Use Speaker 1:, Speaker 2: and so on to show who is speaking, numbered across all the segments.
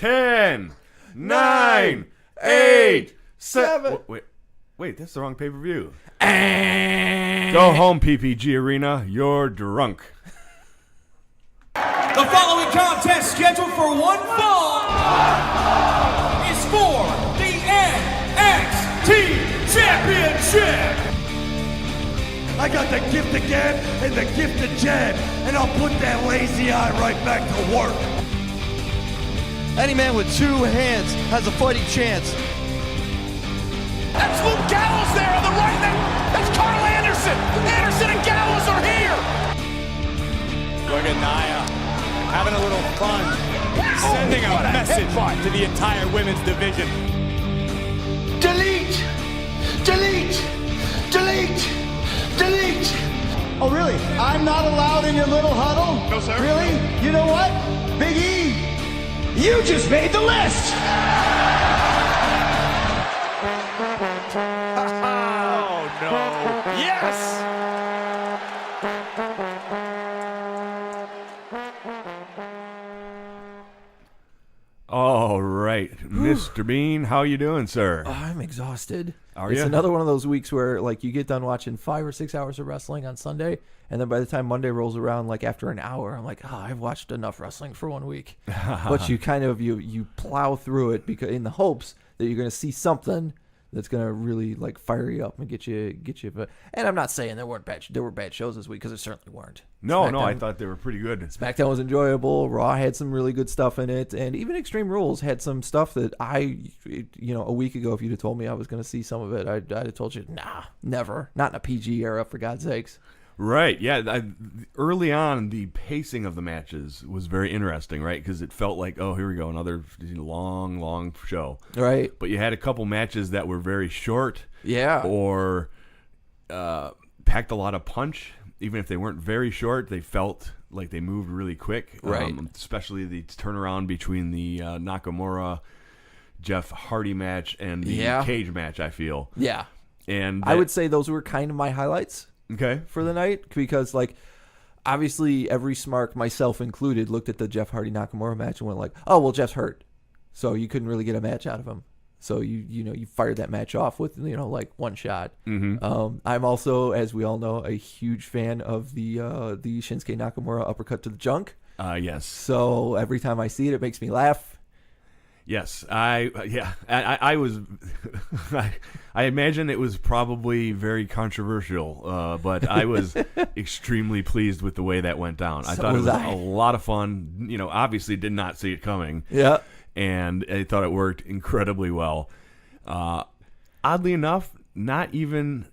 Speaker 1: 10, 9, 8, 7. Wait, that's the wrong pay-per-view. Go home, PPG Arena. You're drunk.
Speaker 2: The following contest scheduled for one fall is for the NXT Championship.
Speaker 3: I got the gift of gab and the gift of jab, and I'll put that lazy eye right back to work.
Speaker 4: Any man with two hands has a fighting chance.
Speaker 2: That's Luke Gallows there on the right. That's Carl Anderson. Anderson and Gallows are here.
Speaker 5: Look at Nia having a little fun, sending a message to the entire women's division.
Speaker 3: Delete! Delete! Delete! Delete!
Speaker 4: Oh, really? I'm not allowed in your little huddle?
Speaker 5: No, sir.
Speaker 4: Really? You know what? Big E, you just made the list!
Speaker 5: Oh, no. Yes!
Speaker 1: All right, Mr. Bean, how you doing, sir?
Speaker 6: I'm exhausted.
Speaker 1: Are
Speaker 6: it's
Speaker 1: ya?
Speaker 6: another one of those weeks where, like, you get done watching 5 or 6 hours of wrestling on Sunday, and then by the time Monday rolls around, like, after an hour, I'm like, I've watched enough wrestling for 1 week. But you kind of, you plow through it because in the hopes that you're going to see something that's going to really, like, fire you up and get you. But, and I'm not saying there were bad shows this week, because there certainly weren't.
Speaker 1: No, I thought they were pretty good.
Speaker 6: SmackDown was enjoyable. Raw had some really good stuff in it, and even Extreme Rules had some stuff that a week ago, if you'd have told me I was going to see some of it, I'd have told you, nah, never. Not in a PG era, for God's sakes.
Speaker 1: Right, yeah. Early on, the pacing of the matches was very interesting, right? Because it felt like, oh, here we go, another long show.
Speaker 6: Right.
Speaker 1: But you had a couple matches that were very short.
Speaker 6: Yeah.
Speaker 1: Or packed a lot of punch. Even if they weren't very short, they felt like they moved really quick.
Speaker 6: Right.
Speaker 1: Especially the turnaround between the Nakamura Jeff Hardy match and the cage match, I feel.
Speaker 6: Yeah.
Speaker 1: And
Speaker 6: I would say those were kind of my highlights.
Speaker 1: Okay.
Speaker 6: For the night, because, like, obviously every smart, myself included, looked at the Jeff Hardy Nakamura match and went like, oh, well, Jeff's hurt, so you couldn't really get a match out of him. So you fired that match off with like one shot.
Speaker 1: Mm-hmm.
Speaker 6: I'm also, as we all know, a huge fan of the Shinsuke Nakamura uppercut to the junk.
Speaker 1: Yes.
Speaker 6: So every time I see it, it makes me laugh.
Speaker 1: Yes, I was. I imagine it was probably very controversial, but I was extremely pleased with the way that went down. I thought it was a lot of fun. Obviously did not see it coming.
Speaker 6: Yeah,
Speaker 1: and I thought it worked incredibly well. Oddly enough, didn't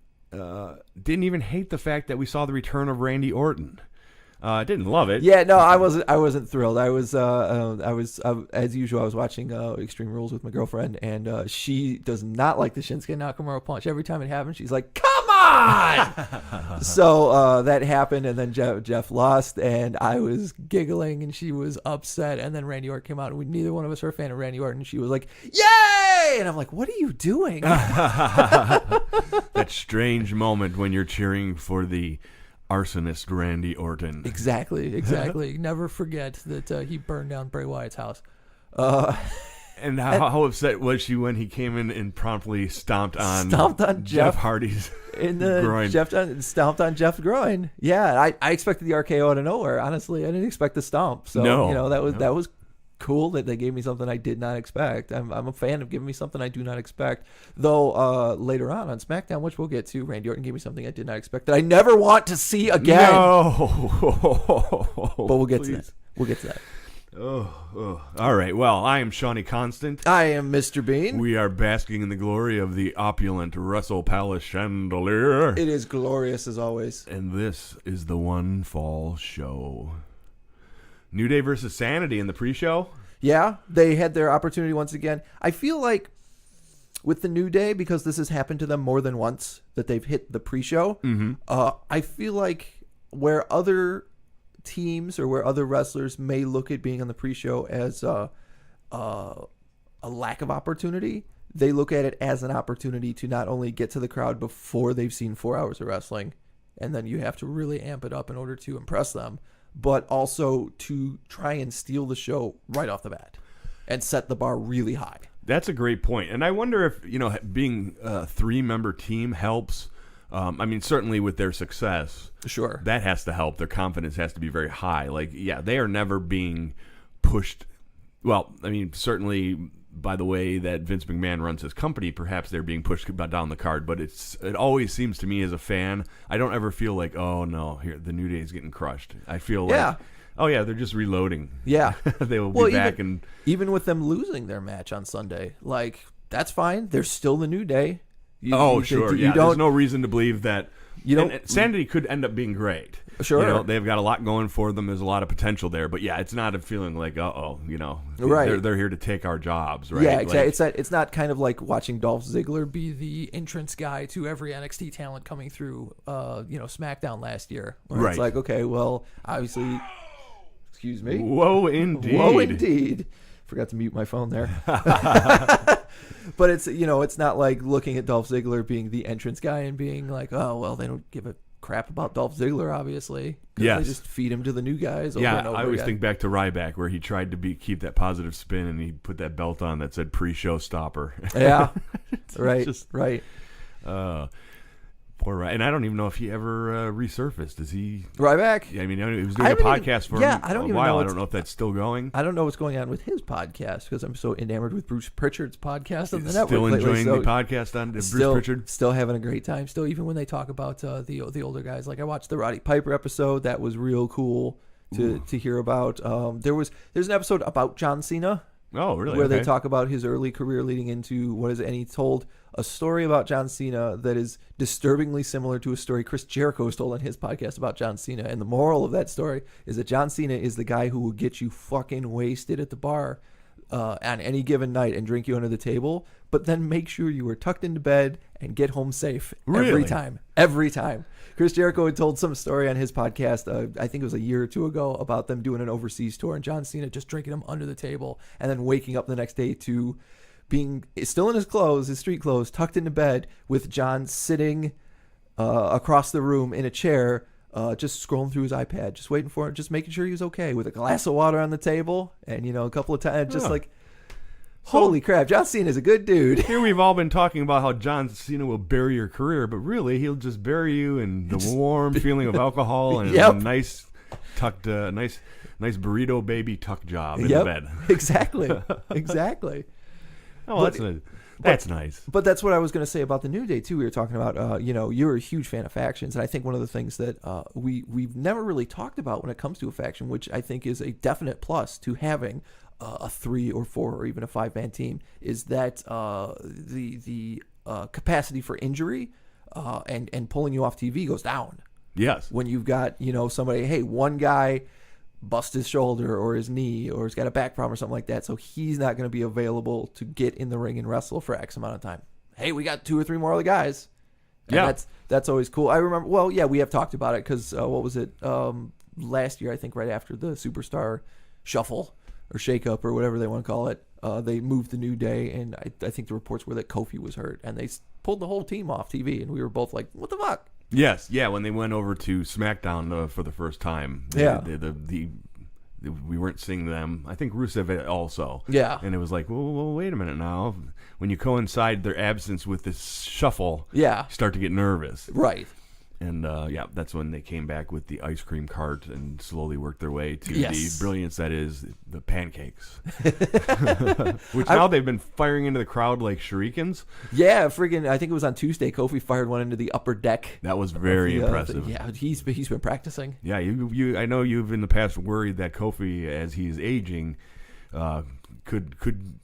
Speaker 1: even hate the fact that we saw the return of Randy Orton. I didn't love it.
Speaker 6: Yeah, no, I wasn't thrilled. I was as usual. I was watching Extreme Rules with my girlfriend, and she does not like the Shinsuke Nakamura punch. Every time it happens, she's like, "Come on!" So that happened, and then Jeff lost, and I was giggling, and she was upset. And then Randy Orton came out, and neither one of us are a fan of Randy Orton. She was like, "Yay!" And I'm like, "What are you doing?"
Speaker 1: That strange moment when you're cheering for the arsonist Randy Orton.
Speaker 6: Exactly. Never forget that he burned down Bray Wyatt's house.
Speaker 1: And how upset was she when he came in and promptly stomped on Jeff Hardy's groin?
Speaker 6: Stomped on Jeff's groin. Yeah, I expected the RKO out of nowhere. Honestly, I didn't expect the stomp. So that was cool that they gave me something I did not expect. I'm a fan of giving me something I do not expect. Though later on SmackDown, which we'll get to, Randy Orton gave me something I did not expect that I never want to see again.
Speaker 1: No.
Speaker 6: But we'll get to that. We'll get to that.
Speaker 1: Oh. All right. Well, I am Shonny Constant.
Speaker 6: I am Mr. Bean.
Speaker 1: We are basking in the glory of the opulent Russell Palace chandelier.
Speaker 6: It is glorious as always.
Speaker 1: And this is the One Fall Show. New Day versus Sanity in the pre-show.
Speaker 6: Yeah, they had their opportunity once again. I feel like with the New Day, because this has happened to them more than once, that they've hit the pre-show, I feel like where other teams or where other wrestlers may look at being on the pre-show as a lack of opportunity, they look at it as an opportunity to not only get to the crowd before they've seen 4 hours of wrestling, and then you have to really amp it up in order to impress them, but also to try and steal the show right off the bat. and set the bar really high.
Speaker 1: That's a great point. And I wonder if, being a 3-member team helps. I mean, certainly with their success,
Speaker 6: Sure,
Speaker 1: that has to help. Their confidence has to be very high. Like, yeah, they are never being pushed. Well, I mean, certainly by the way that Vince McMahon runs his company, perhaps they're being pushed down the card. But it always seems to me as a fan, I don't ever feel like, oh no, here the New Day is getting crushed. I feel like, oh yeah, they're just reloading.
Speaker 6: Yeah,
Speaker 1: they will be back.
Speaker 6: Even with them losing their match on Sunday, like, that's fine. They're still the New Day.
Speaker 1: Sure. Yeah, there's no reason to believe that. And Sanity could end up being great.
Speaker 6: Sure.
Speaker 1: They've got a lot going for them. There's a lot of potential there. But yeah, it's not a feeling like,
Speaker 6: right.
Speaker 1: They're here to take our jobs, right?
Speaker 6: Yeah, exactly. It's not kind of like watching Dolph Ziggler be the entrance guy to every NXT talent coming through, SmackDown last year. Where
Speaker 1: Right.
Speaker 6: It's like, okay, well, obviously, excuse me.
Speaker 1: Whoa, indeed.
Speaker 6: Whoa, indeed. Forgot to mute my phone there. But it's not like looking at Dolph Ziggler being the entrance guy and being like, oh, well, they don't give a crap about Dolph Ziggler, obviously.
Speaker 1: Yes.
Speaker 6: They just feed him to the new guys over and over
Speaker 1: I always
Speaker 6: again.
Speaker 1: think back to Ryback where he tried to keep that positive spin and he put that belt on that said pre-show stopper.
Speaker 6: Yeah, right, right.
Speaker 1: Poor Ryback. And I don't even know if he ever resurfaced. Is he?
Speaker 6: Ryback?
Speaker 1: Yeah, I mean, he was doing a podcast for a while. I don't know if that's still going.
Speaker 6: I don't know what's going on with his podcast because I'm so enamored with Bruce Pritchard's podcast on the network.
Speaker 1: Still enjoying
Speaker 6: lately,
Speaker 1: the podcast on Bruce Pritchard?
Speaker 6: Still having a great time. Still, even when they talk about the older guys. Like, I watched the Roddy Piper episode. That was real cool to hear about. There's an episode about John Cena.
Speaker 1: Oh, really?
Speaker 6: Where they talk about his early career leading into what is it? And he told a story about John Cena that is disturbingly similar to a story Chris Jericho has told on his podcast about John Cena. And the moral of that story is that John Cena is the guy who will get you fucking wasted at the bar on any given night and drink you under the table, but then make sure you are tucked into bed and get home safe every time. Every time. Chris Jericho had told some story on his podcast, I think it was a year or two ago, about them doing an overseas tour and John Cena just drinking him under the table and then waking up the next day to being still in his clothes, his street clothes, tucked into bed with John sitting across the room in a chair, just scrolling through his iPad, just waiting for it, just making sure he was okay, with a glass of water on the table and, a couple of times, just like, holy crap, John Cena is a good dude.
Speaker 1: Here we've all been talking about how John Cena will bury your career, but really he'll just bury you in the warm feeling of alcohol and a nice tucked, nice burrito baby tuck job in the bed.
Speaker 6: Exactly. Exactly.
Speaker 1: Oh, that's nice.
Speaker 6: But that's what I was going to say about the New Day too. We were talking about, you're a huge fan of factions, and I think one of the things that we've never really talked about when it comes to a faction, which I think is a definite plus to having a 3 or 4 or even a 5-man team, is that the capacity for injury and pulling you off TV goes down.
Speaker 1: Yes.
Speaker 6: When you've got somebody, hey, one guy bust his shoulder or his knee or he's got a back problem or something like that, so he's not going to be available to get in the ring and wrestle for X amount of time. Hey, we got 2 or 3 more other guys. And that's always cool. I remember, we have talked about it because what was it, last year, I think right after the Superstar Shuffle or Shake-Up or whatever they want to call it, they moved the New Day, and I think the reports were that Kofi was hurt, and they pulled the whole team off TV, and we were both like, what the fuck?
Speaker 1: Yes, when they went over to SmackDown for the first time. We weren't seeing them. I think Rusev also. Yeah. And it was like, well, wait a minute now. When you coincide their absence with this shuffle, you start to get nervous.
Speaker 6: Right.
Speaker 1: And, that's when they came back with the ice cream cart and slowly worked their way to the brilliance that is the pancakes. Which now they've been firing into the crowd like shurikens.
Speaker 6: Yeah, friggin', I think it was on Tuesday, Kofi fired one into the upper deck.
Speaker 1: That was very impressive.
Speaker 6: He's been practicing.
Speaker 1: Yeah, you. I know you've in the past worried that Kofi, as he's aging, could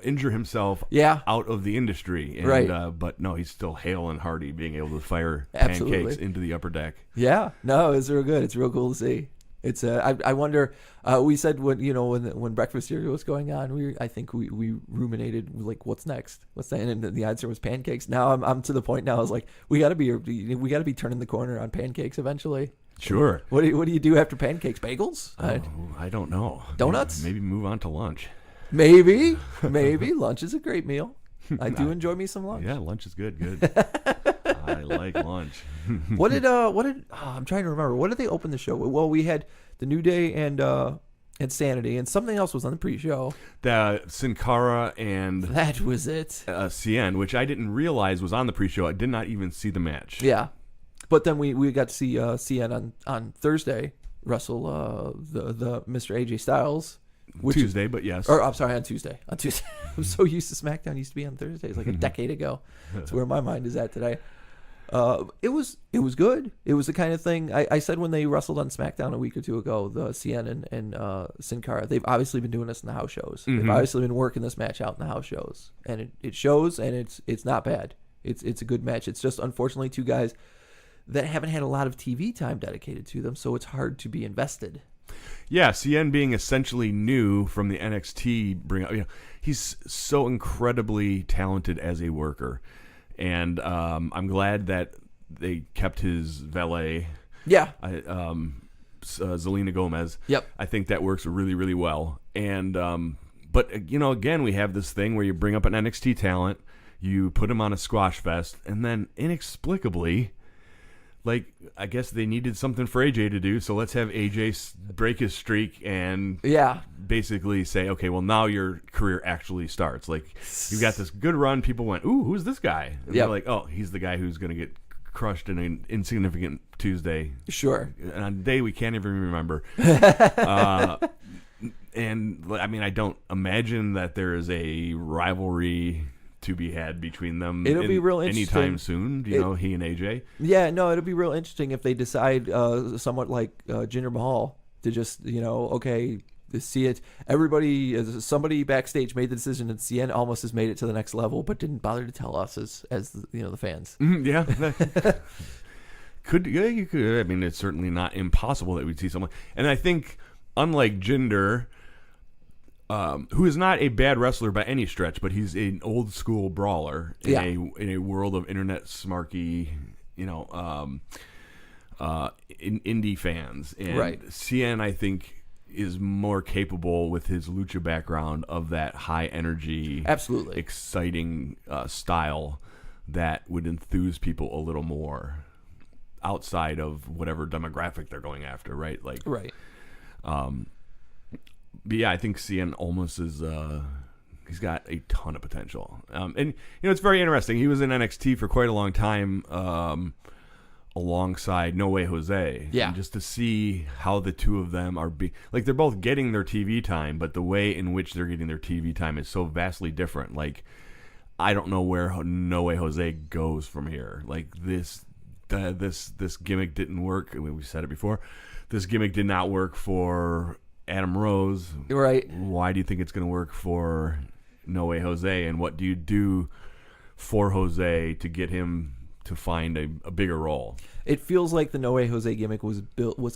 Speaker 1: injure himself out of the industry. And,
Speaker 6: right.
Speaker 1: But no, he's still hale and hearty, being able to fire pancakes into the upper deck.
Speaker 6: Yeah. No, it's real good. It's real cool to see. It's I wonder. We said when breakfast cereal was going on, I think we ruminated like, what's next? What's that? And the answer was pancakes. Now I'm to the point now. I was like, we got to be turning the corner on pancakes eventually.
Speaker 1: Sure.
Speaker 6: What do you do after pancakes? Bagels?
Speaker 1: I don't know.
Speaker 6: Donuts?
Speaker 1: Maybe move on to lunch.
Speaker 6: Maybe lunch is a great meal. I do enjoy me some lunch.
Speaker 1: Yeah, lunch is good. I like lunch.
Speaker 6: What did I'm trying to remember. What did they open the show with? Well, we had the New Day and Insanity, and something else was on the pre-show.
Speaker 1: The Sin Cara and
Speaker 6: That was it.
Speaker 1: Cien, which I didn't realize was on the pre-show. I did not even see the match.
Speaker 6: Yeah, but then we got to see Cien on Thursday wrestle the Mr. AJ Styles.
Speaker 1: Tuesday, but yes.
Speaker 6: Or I'm sorry, on Tuesday. On Tuesday. I'm so used to SmackDown used to be on Thursdays, like a decade ago. That's where my mind is at today. It was good. It was the kind of thing I said when they wrestled on SmackDown a week or two ago, the Cien and Sin Cara. They've obviously been doing this in the house shows. They've obviously been working this match out in the house shows, and it shows, and it's not bad. It's a good match. It's just unfortunately two guys that haven't had a lot of TV time dedicated to them, so it's hard to be invested.
Speaker 1: Yeah, Cien being essentially new from the NXT he's so incredibly talented as a worker. And I'm glad that they kept his valet.
Speaker 6: Yeah.
Speaker 1: Zelina Gomez.
Speaker 6: Yep.
Speaker 1: I think that works really, really well. And but again, we have this thing where you bring up an NXT talent, you put him on a squash fest, and then inexplicably, like, I guess they needed something for AJ to do, so let's have AJ break his streak and basically say, okay, well, now your career actually starts. Like, you've got this good run. People went, ooh, who's this guy? And they're like, oh, he's the guy who's going to get crushed in an insignificant Tuesday.
Speaker 6: Sure.
Speaker 1: On a day we can't even remember. And, I mean, I don't imagine that there is a rivalry to be had between them.
Speaker 6: It'll be real interesting
Speaker 1: anytime soon. He and AJ.
Speaker 6: Yeah, no, it'll be real interesting if they decide somewhat like Jinder Mahal to just to see it. Somebody backstage made the decision that Cien almost has made it to the next level, but didn't bother to tell us as the fans.
Speaker 1: Yeah. You could. I mean, it's certainly not impossible that we'd see someone. And I think, unlike Jinder, who is not a bad wrestler by any stretch, but he's an old school brawler in a world of internet smarky, indie fans. And
Speaker 6: right.
Speaker 1: Cien, I think, is more capable with his lucha background of that high energy,
Speaker 6: absolutely
Speaker 1: exciting style that would enthuse people a little more outside of whatever demographic they're going after, right? Like,
Speaker 6: right.
Speaker 1: But yeah, I think Cien almost is. He's got a ton of potential, and it's very interesting. He was in NXT for quite a long time, alongside No Way Jose.
Speaker 6: Yeah,
Speaker 1: and just to see how the two of them are they're both getting their TV time, but the way in which they're getting their TV time is so vastly different. Like, I don't know where No Way Jose goes from here. Like this gimmick didn't work. I mean, we said it before. This gimmick did not work for Adam Rose.
Speaker 6: Right.
Speaker 1: Why do you think it's going to work for No Way Jose? And what do you do for Jose to get him to find a bigger role?
Speaker 6: It feels like the No Way Jose gimmick was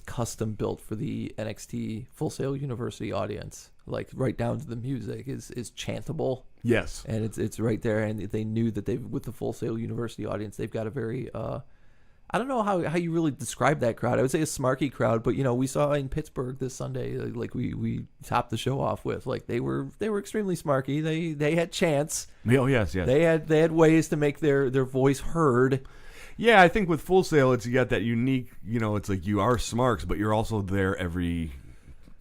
Speaker 6: custom built for the NXT Full Sail University audience. Like, right down to the music is chantable.
Speaker 1: Yes.
Speaker 6: And it's right there. And they knew that with the Full Sail University audience, they've got a very I don't know how you really describe that crowd. I would say a smarky crowd, but we saw in Pittsburgh this Sunday, like we topped the show off with, like they were extremely smarky. They had chants.
Speaker 1: Oh yes.
Speaker 6: They had ways to make their voice heard.
Speaker 1: Yeah, I think with Full Sail, you got that unique. It's like you are Smarks, but you're also there every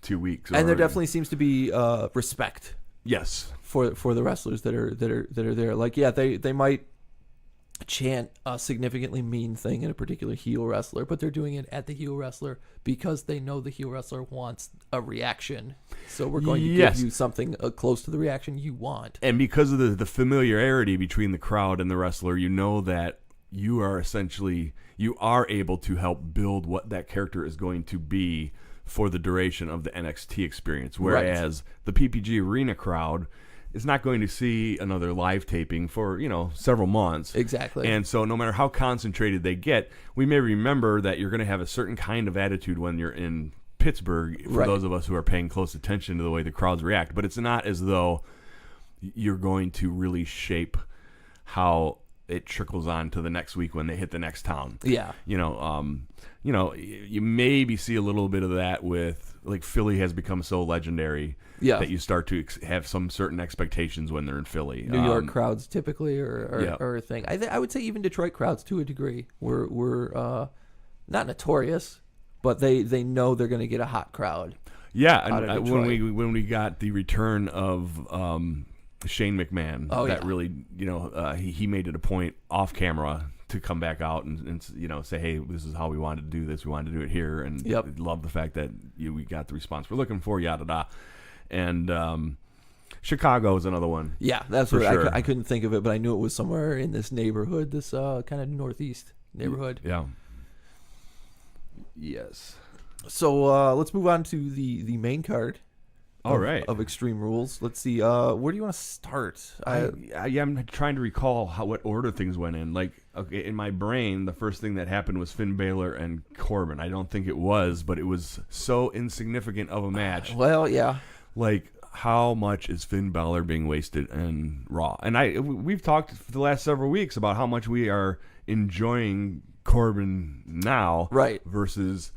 Speaker 1: 2 weeks.
Speaker 6: And there definitely seems to be respect.
Speaker 1: Yes.
Speaker 6: For the wrestlers that are there. Like, yeah, they might chant a significantly mean thing in a particular heel wrestler, but they're doing it at the heel wrestler because they know the heel wrestler wants a reaction. So we're going to give you something close to the reaction you want. And
Speaker 1: because of the familiarity between the crowd and the wrestler, that you are able to help build what that character is going to be for the duration of the NXT experience. Whereas the PPG Arena crowd is not going to see another live taping for, several months.
Speaker 6: Exactly.
Speaker 1: And so no matter how concentrated they get, we may remember that you're going to have a certain kind of attitude when you're in Pittsburgh, for those of us who are paying close attention to the way the crowds react. But it's not as though you're going to really shape how it trickles on to the next week when they hit the next town.
Speaker 6: Yeah.
Speaker 1: You maybe see a little bit of that with, like, Philly has become so legendary that you start to have some certain expectations when they're in Philly.
Speaker 6: New York crowds typically are a thing. I would say even Detroit crowds to a degree were not notorious, but they know they're going to get a hot crowd.
Speaker 1: Yeah,
Speaker 6: out of
Speaker 1: and
Speaker 6: Detroit.
Speaker 1: when we got the return of Shane McMahon, that really, he made it a point off camera to come back out and say, hey, this is how we wanted to do this. We wanted to do it here, and love the fact that we got the response we're looking for. Yada da, and Chicago is another one.
Speaker 6: Yeah, that's
Speaker 1: for
Speaker 6: what
Speaker 1: sure.
Speaker 6: I couldn't think of it, but I knew it was somewhere in this neighborhood, this kind of northeast neighborhood.
Speaker 1: Yeah. Yes.
Speaker 6: So let's move on to the main card.
Speaker 1: All right.
Speaker 6: Of Extreme Rules. Let's see. Where do you want to start?
Speaker 1: I'm trying to recall what order things went in. Like, okay, in my brain, the first thing that happened was Finn Balor and Corbin. I don't think it was, but it was so insignificant of a match.
Speaker 6: Well, yeah.
Speaker 1: Like, how much is Finn Balor being wasted in Raw? And we've talked for the last several weeks about how much we are enjoying Corbin now,
Speaker 6: right,
Speaker 1: versus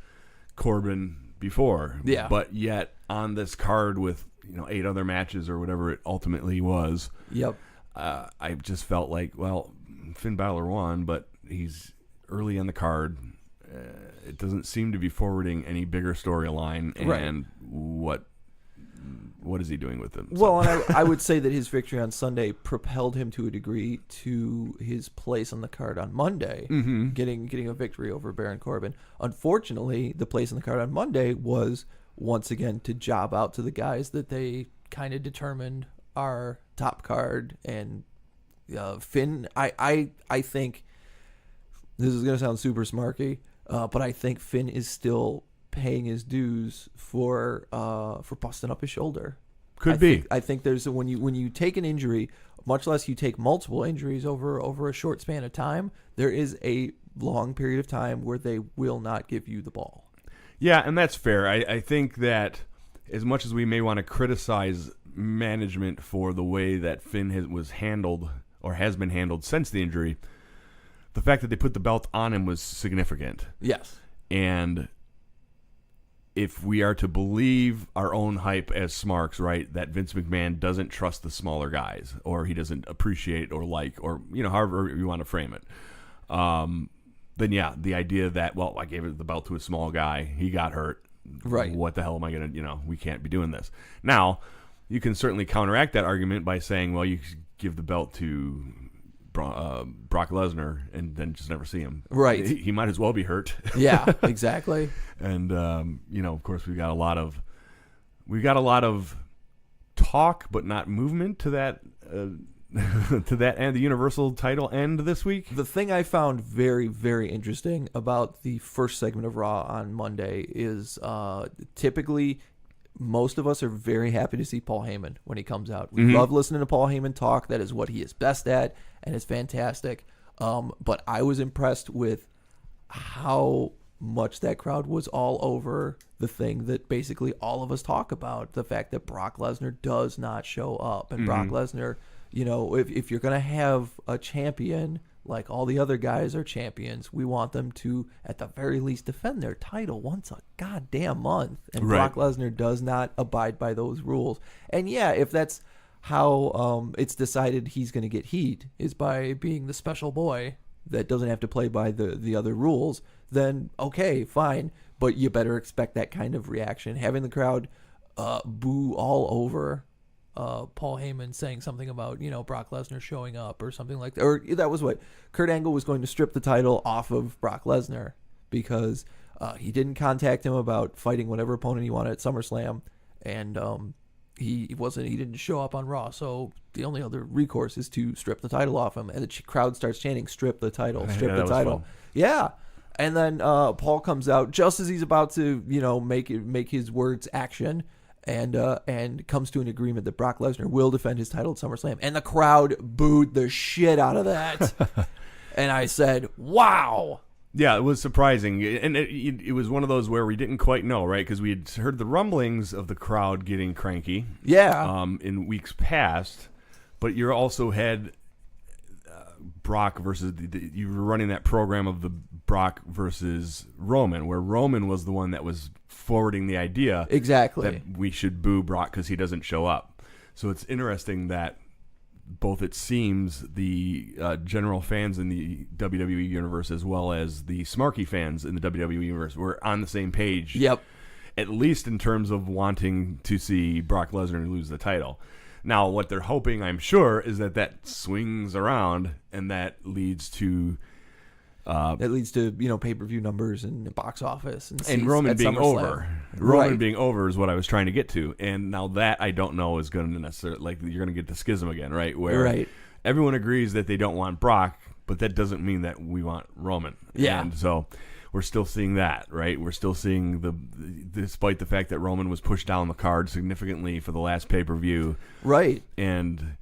Speaker 1: Corbin before.
Speaker 6: Yeah.
Speaker 1: But yet on this card with 8 other matches or whatever it ultimately was.
Speaker 6: Yep.
Speaker 1: I just felt like, well, Finn Balor won, but he's early on the card. It doesn't seem to be forwarding any bigger storyline. And what is he doing with him?
Speaker 6: Well, and I would say that his victory on Sunday propelled him to a degree to his place on the card on Monday, getting a victory over Baron Corbin. Unfortunately, the place on the card on Monday was once again to job out to the guys that they kind of determined are top card. And Finn, I think this is going to sound super smarky, but I think Finn is still paying his dues for busting up his shoulder. I think there's when you take an injury, much less you take multiple injuries over a short span of time, there is a long period of time where they will not give you the ball.
Speaker 1: Yeah, and that's fair. I think that as much as we may want to criticize management for the way that Finn was handled or has been handled since the injury, the fact that they put the belt on him was significant.
Speaker 6: Yes.
Speaker 1: And if we are to believe our own hype as Smarks, right, that Vince McMahon doesn't trust the smaller guys, or he doesn't appreciate or like, or however you want to frame it, then yeah, the idea that, well, I gave the belt to a small guy, he got hurt,
Speaker 6: right?
Speaker 1: What the hell am I gonna, we can't be doing this. Now, you can certainly counteract that argument by saying, well, you give the belt to Brock Lesnar and then just never see him.
Speaker 6: Right.
Speaker 1: He might as well be hurt.
Speaker 6: Yeah, exactly.
Speaker 1: And of course, we've got a lot of talk, but not movement to that to that and the Universal title end this week.
Speaker 6: The thing I found very, very interesting about the first segment of Raw on Monday is typically most of us are very happy to see Paul Heyman when he comes out. We love listening to Paul Heyman talk. That is what he is best at, and it's fantastic. But I was impressed with how much that crowd was all over the thing that basically all of us talk about, the fact that Brock Lesnar does not show up. And Brock Lesnar, if you're going to have a champion, like all the other guys are champions, we want them to, at the very least, defend their title once a goddamn month. And
Speaker 1: right.
Speaker 6: Brock Lesnar does not abide by those rules. And yeah, if that's how it's decided he's going to get heat, is by being the special boy that doesn't have to play by the other rules, then okay, fine. But you better expect that kind of reaction. Having the crowd boo all over Paul Heyman saying something about, Brock Lesnar showing up or something like that. Or that was what Kurt Angle was going to strip the title off of Brock Lesnar because he didn't contact him about fighting whatever opponent he wanted at SummerSlam, and he didn't show up on Raw. So the only other recourse is to strip the title off him, and the crowd starts chanting, "Strip the title, strip the title." Yeah. And then Paul comes out just as he's about to, make his words action, and comes to an agreement that Brock Lesnar will defend his title at SummerSlam. And the crowd booed the shit out of that. And I said, wow.
Speaker 1: Yeah, it was surprising. And it was one of those where we didn't quite know, right? Because we had heard the rumblings of the crowd getting cranky.
Speaker 6: Yeah.
Speaker 1: In weeks past. But you also had Brock versus you were running that program of the Brock versus Roman, where Roman was the one that was forwarding the idea
Speaker 6: exactly
Speaker 1: that we should boo Brock because he doesn't show up. So it's interesting that both, it seems, the general fans in the WWE universe as well as the smarky fans in the WWE universe were on the same page.
Speaker 6: Yep.
Speaker 1: at least in terms of wanting to see Brock Lesnar lose the title. Now, what they're hoping, I'm sure, is that swings around and that leads to
Speaker 6: pay-per-view numbers and box office and
Speaker 1: Roman being over.
Speaker 6: Right.
Speaker 1: Roman being over is what I was trying to get to, and now that I don't know is going to necessarily you're going to get the schism again, right? Where everyone agrees that they don't want Brock, but that doesn't mean that we want Roman.
Speaker 6: Yeah,
Speaker 1: and so we're still seeing that, right? We're still seeing despite the fact that Roman was pushed down the card significantly for the last pay-per-view,
Speaker 6: right,
Speaker 1: and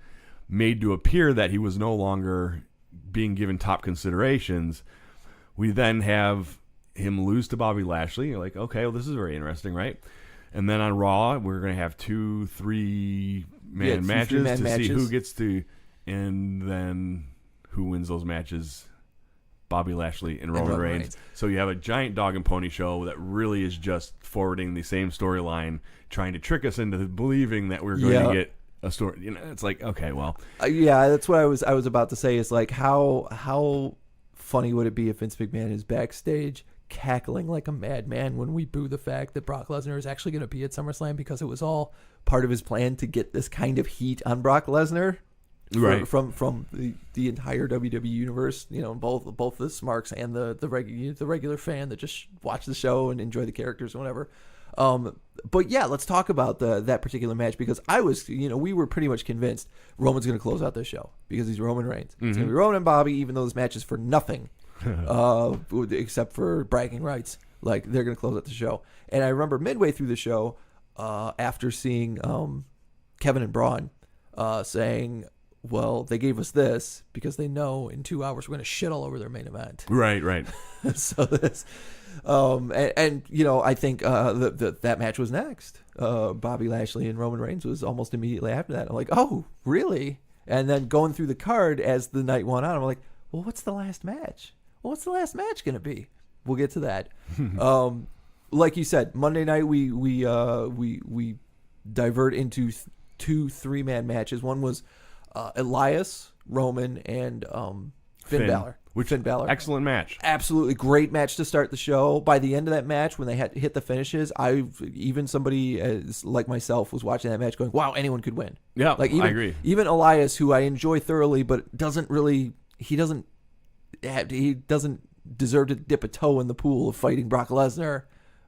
Speaker 1: made to appear that he was no longer being given top considerations. We then have him lose to Bobby Lashley. You're like, okay, well, this is very interesting, right? And then on Raw, we're going to have 2 3-man matches to see who gets to, and then who wins those matches. Bobby Lashley and Roman Reigns. So you have a giant dog and pony show that really is just forwarding the same storyline, trying to trick us into believing that we're going to get a story. It's like, okay, well,
Speaker 6: that's what I was about to say. Is like how funny would it be if Vince McMahon is backstage cackling like a madman when we boo the fact that Brock Lesnar is actually going to be at SummerSlam, because it was all part of his plan to get this kind of heat on Brock Lesnar.
Speaker 1: Right.
Speaker 6: From the entire WWE universe, both the smarks and the regular fan that just watch the show and enjoy the characters and whatever. But yeah, let's talk about that particular match, because we were pretty much convinced Roman's going to close out this show because he's Roman Reigns. Mm-hmm. It's going to be Roman and Bobby, even though this match is for nothing, except for bragging rights. Like, they're going to close out the show. And I remember midway through the show, after seeing Kevin and Braun saying, well, they gave us this because they know in 2 hours we're going to shit all over their main event.
Speaker 1: Right.
Speaker 6: So this, I think that match was next. Bobby Lashley and Roman Reigns was almost immediately after that. I'm like, oh, really? And then going through the card as the night went on, I'm like, well, what's the last match? Well, what's the last match going to be? We'll get to that. Like you said, Monday night we divert into 2 3-man matches. One was Elias, Roman, and Finn Balor. Finn Balor.
Speaker 1: Excellent match.
Speaker 6: Absolutely great match to start the show. By the end of that match, when they had hit the finishes, even somebody like myself was watching that match going, wow, anyone could win.
Speaker 1: Yeah,
Speaker 6: I agree. Even Elias, who I enjoy thoroughly, but he doesn't deserve to dip a toe in the pool of fighting Brock Lesnar.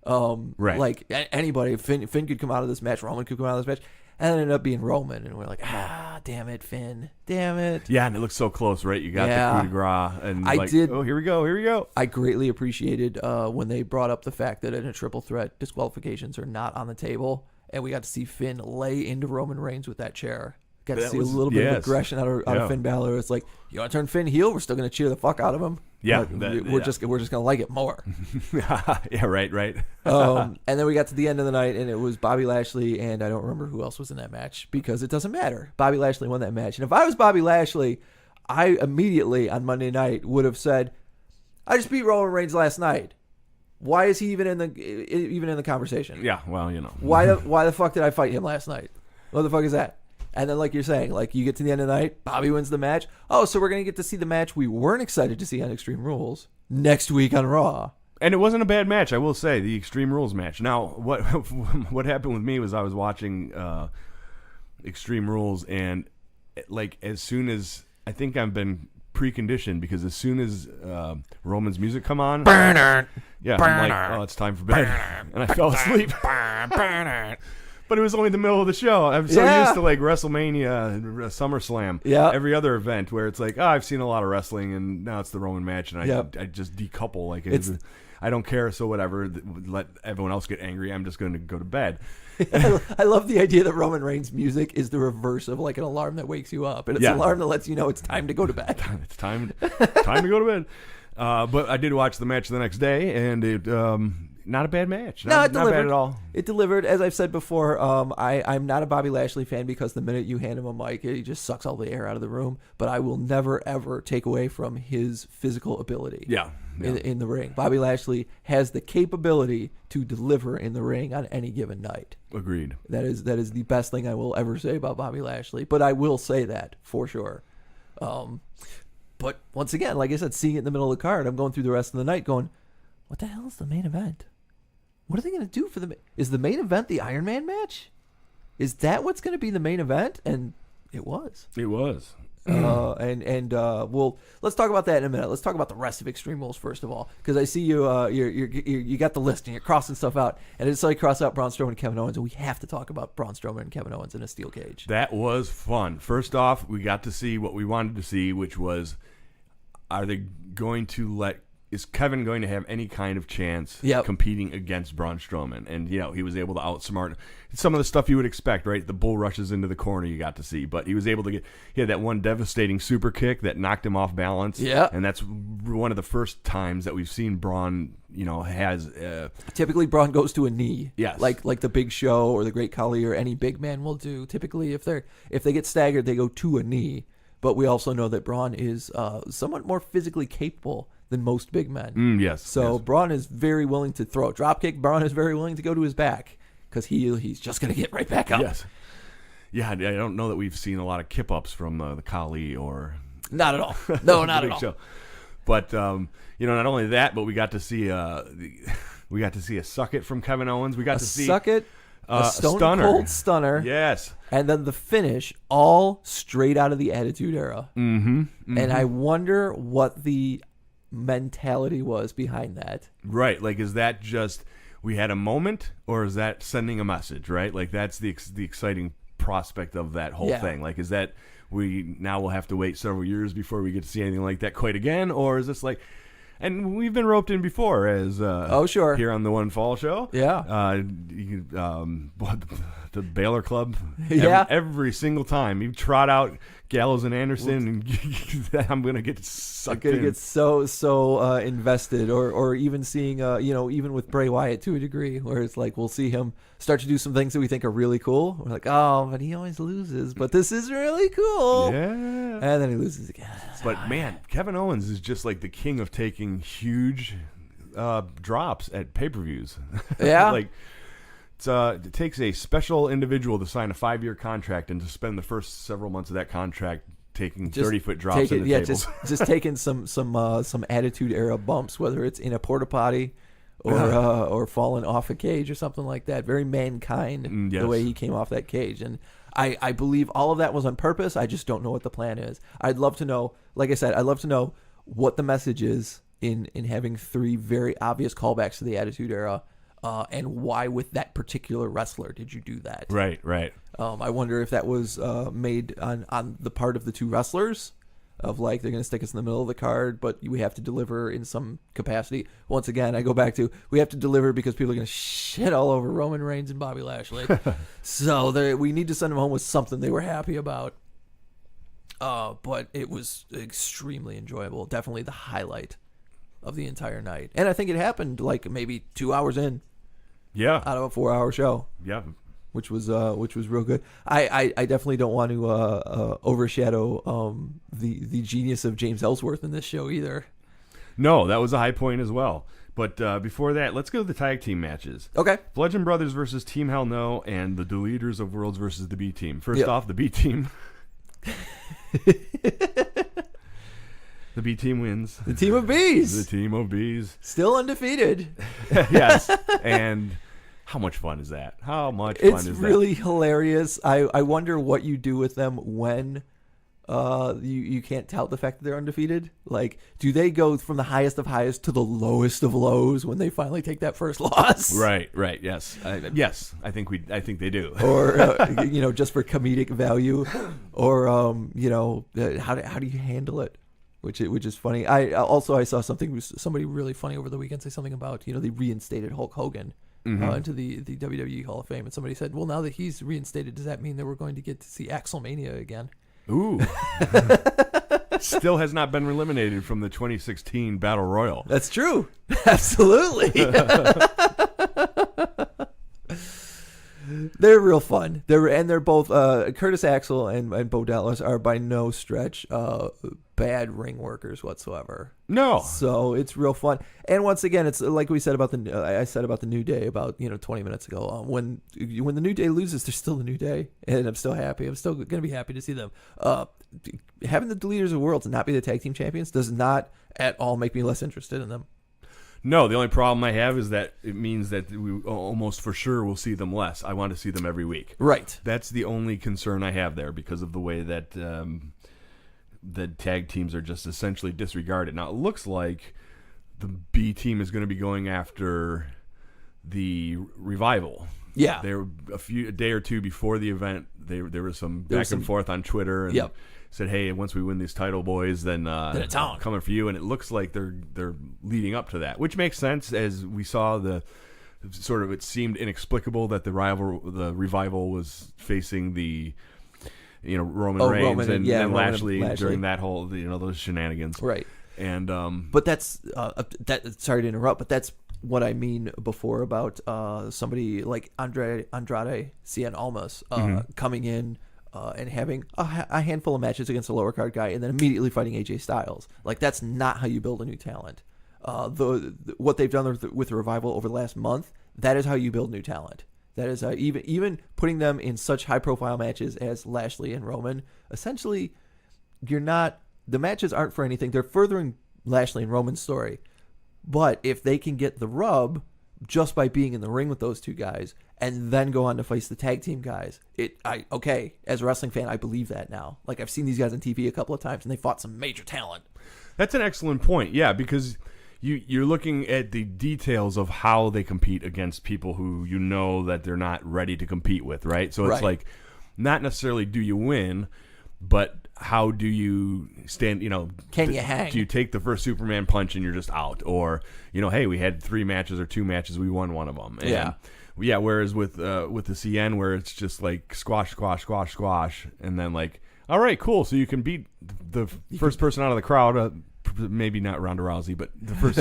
Speaker 1: Right.
Speaker 6: Like anybody, Finn could come out of this match, Roman could come out of this match. And it ended up being Roman, and we're like, damn it, Finn. Damn it.
Speaker 1: Yeah, and it looks so close, right? You got the coup de grace, and oh, here we go.
Speaker 6: I greatly appreciated when they brought up the fact that in a triple threat, disqualifications are not on the table, and we got to see Finn lay into Roman Reigns with that chair. Got to see a little bit of aggression out of Finn Balor. It's like, you want to turn Finn heel? We're still going to cheer the fuck out of him.
Speaker 1: Yeah,
Speaker 6: we're just going to like it more.
Speaker 1: Yeah, right.
Speaker 6: And then we got to the end of the night, and it was Bobby Lashley, and I don't remember who else was in that match because it doesn't matter. Bobby Lashley won that match, and if I was Bobby Lashley, I immediately on Monday night would have said, "I just beat Roman Reigns last night. Why is he even in the conversation?
Speaker 1: Yeah, well,
Speaker 6: why the fuck did I fight him last night? What the fuck is that?" And then, like you're saying, like you get to the end of the night, Bobby wins the match. Oh, so we're going to get to see the match we weren't excited to see on Extreme Rules next week on Raw.
Speaker 1: And it wasn't a bad match, I will say, the Extreme Rules match. Now, what happened with me was I was watching Extreme Rules, and like as soon as I think I've been preconditioned, because as soon as Roman's music come on, I'm like, oh, it's time for bed, and I fell asleep. But it was only the middle of the show. I'm so used to like WrestleMania and SummerSlam, every other event where it's like, I've seen a lot of wrestling, and now it's the Roman match, and I just decouple. Like I don't care, so whatever. Let everyone else get angry. I'm just going to go to bed.
Speaker 6: I love the idea that Roman Reigns' music is the reverse of like an alarm that wakes you up, and it's an alarm that lets you know it's time to go to bed.
Speaker 1: It's time to go to bed. But I did watch the match the next day, and it. Not a bad match. Not bad at all.
Speaker 6: It delivered. As I've said before, I'm not a Bobby Lashley fan because the minute you hand him a mic, he just sucks all the air out of the room. But I will never, ever take away from his physical ability in the ring. Bobby Lashley has the capability to deliver in the ring on any given night.
Speaker 1: Agreed.
Speaker 6: That is the best thing I will ever say about Bobby Lashley. But I will say that for sure. But once again, like I said, seeing it in the middle of the card, I'm going through the rest of the night going, what the hell is the main event? what are they going to do for is the main event the Iron Man match? Is that what's going to be the main event? And it was.
Speaker 1: It was.
Speaker 6: Well, let's talk about that in a minute. Let's talk about the rest of Extreme Rules first of all, because I see you got the list and you're crossing stuff out, and it's like cross out Braun Strowman and Kevin Owens, and we have to talk about Braun Strowman and Kevin Owens in a steel cage.
Speaker 1: That was fun. First off, we got to see what we wanted to see, which was, are they going to is Kevin going to have any kind of chance competing against Braun Strowman? And, he was able to outsmart some of the stuff you would expect, right? The bull rushes into the corner you got to see. But he was able to he had that one devastating super kick that knocked him off balance.
Speaker 6: Yeah.
Speaker 1: And that's one of the first times that we've seen Braun, has...
Speaker 6: Typically, Braun goes to a knee.
Speaker 1: Yes.
Speaker 6: Like the Big Show or the Great Khali or any big man will do. Typically, if they get staggered, they go to a knee. But we also know that Braun is somewhat more physically capable than most big men.
Speaker 1: Yes.
Speaker 6: So
Speaker 1: yes.
Speaker 6: Braun is very willing to throw a drop kick. Braun is very willing to go to his back because he's just going to get right back up.
Speaker 1: Yes. Yeah, I don't know that we've seen a lot of kip-ups from the Khali or...
Speaker 6: Not at all. No, not at all.
Speaker 1: Show. But, not only that, but we got to see a suck it from Kevin Owens. We got to see...
Speaker 6: Suck it. A stone cold stunner.
Speaker 1: Yes.
Speaker 6: And then the finish, all straight out of the Attitude Era.
Speaker 1: Mm-hmm. Mm-hmm.
Speaker 6: And I wonder what the mentality was behind that.
Speaker 1: Right. Like, is that just we had a moment, or is that sending a message, right? Like, that's the exciting prospect of that whole thing. Like, is that we now will have to wait several years before we get to see anything like that quite again? Or is this like... And we've been roped in before as
Speaker 6: sure,
Speaker 1: here on the One Fall Show.
Speaker 6: Yeah.
Speaker 1: The Baylor Club.
Speaker 6: Yeah.
Speaker 1: Every single time you trot out Gallows and Anderson, and I'm gonna get sucked in.
Speaker 6: Get so invested, or even seeing even with Bray Wyatt to a degree, where it's like we'll see him start to do some things that we think are really cool. We're like, oh, but he always loses, but this is really cool.
Speaker 1: Yeah.
Speaker 6: And then he loses again.
Speaker 1: But man, Kevin Owens is just like the king of taking huge drops at pay-per-views.
Speaker 6: Yeah.
Speaker 1: Like it takes a special individual to sign a 5-year contract and to spend the first several months of that contract taking 30-foot drops in the tables.
Speaker 6: just taking some Attitude Era bumps, whether it's in a porta potty or falling off a cage or something like that. Very Mankind,
Speaker 1: yes.
Speaker 6: The way he came off that cage. And I believe all of that was on purpose. I just don't know what the plan is. I'd love to know, like I said, I'd love to know what the message is in having 3 very obvious callbacks to the Attitude Era, and why with that particular wrestler did you do that?
Speaker 1: Right.
Speaker 6: I wonder if that was made on the part of the 2 wrestlers, of like they're going to stick us in the middle of the card, but we have to deliver in some capacity. Once again, I go back to we have to deliver because people are going to shit all over Roman Reigns and Bobby Lashley. So we need to send them home with something they were happy about. But it was extremely enjoyable. Definitely the highlight of the entire night. And I think it happened like maybe 2 hours in.
Speaker 1: Yeah.
Speaker 6: Out of a 4-hour show.
Speaker 1: Yeah.
Speaker 6: Which was real good. I definitely don't want to overshadow the genius of James Ellsworth in this show either.
Speaker 1: No, that was a high point as well. But before that, let's go to the tag team matches.
Speaker 6: Okay.
Speaker 1: Bludgeon Brothers versus Team Hell No, and the Deleters of Worlds versus the B Team. First off, the B Team. The B Team wins.
Speaker 6: The Team of Bees.
Speaker 1: The Team of Bees.
Speaker 6: Still undefeated.
Speaker 1: Yes. And how much fun is that? How much fun is that?
Speaker 6: It's really hilarious. I wonder what you do with them when you can't tout the fact that they're undefeated. Like, do they go from the highest of highs to the lowest of lows when they finally take that first loss?
Speaker 1: Right. Yes. Yes. I think they do.
Speaker 6: Or just for comedic value, or how do you handle it? Which is funny. I saw somebody really funny over the weekend say something about they reinstated Hulk Hogan into the WWE Hall of Fame, and somebody said, well, now that he's reinstated, does that mean that we're going to get to see Axelmania again?
Speaker 1: Ooh. Still has not been eliminated from the 2016 Battle Royal.
Speaker 6: That's true. Absolutely. They're real fun. They're both Curtis Axel and Bo Dallas are by no stretch bad ring workers whatsoever.
Speaker 1: No.
Speaker 6: So it's real fun. And once again, it's like we said about I said about the New Day about 20 minutes ago. When the New Day loses, they're still the New Day, and I'm still happy. I'm still going to be happy to see them. Having the Deleters of Worlds and not be the tag team champions does not at all make me less interested in them.
Speaker 1: No, the only problem I have is that it means that we almost for sure will see them less. I want to see them every week.
Speaker 6: Right.
Speaker 1: That's the only concern I have there because of the way that the tag teams are just essentially disregarded. Now, it looks like the B team is going to be going after the Revival.
Speaker 6: Yeah.
Speaker 1: They were a day or two before the event. There was some back and forth on Twitter, and said, "Hey, once we win these title, boys, then
Speaker 6: it's on.
Speaker 1: Coming for you." And it looks like they're leading up to that, which makes sense as we saw the sort of. It seemed inexplicable that the Revival was facing the Roman Reigns and Lashley during that whole those shenanigans,
Speaker 6: right?
Speaker 1: And
Speaker 6: but that's sorry to interrupt, but that's what I mean before about somebody like Andrade Cien Almas coming in and having a handful of matches against a lower card guy and then immediately fighting AJ Styles. Like, that's not how you build a new talent. What they've done with the Revival over the last month, that is how you build new talent. That is even putting them in such high profile matches as Lashley and Roman. Essentially, the matches aren't for anything. They're furthering Lashley and Roman's story. But if they can get the rub just by being in the ring with those two guys and then go on to face the tag team guys, as a wrestling fan, I believe that now. Like, I've seen these guys on TV a couple of times and they fought some major talent.
Speaker 1: That's an excellent point. Yeah, because you're looking at the details of how they compete against people who that they're not ready to compete with, right? So it's like not necessarily do you win, but how do you stand,
Speaker 6: can you hang?
Speaker 1: Do you take the first Superman punch and you're just out? Or, hey, we had 3 matches or 2 matches, we won one of them. And whereas with the CN, where it's just like squash, squash, squash, squash, and then like, all right, cool, so you can beat the first person out of the crowd, maybe not Ronda Rousey, but the first.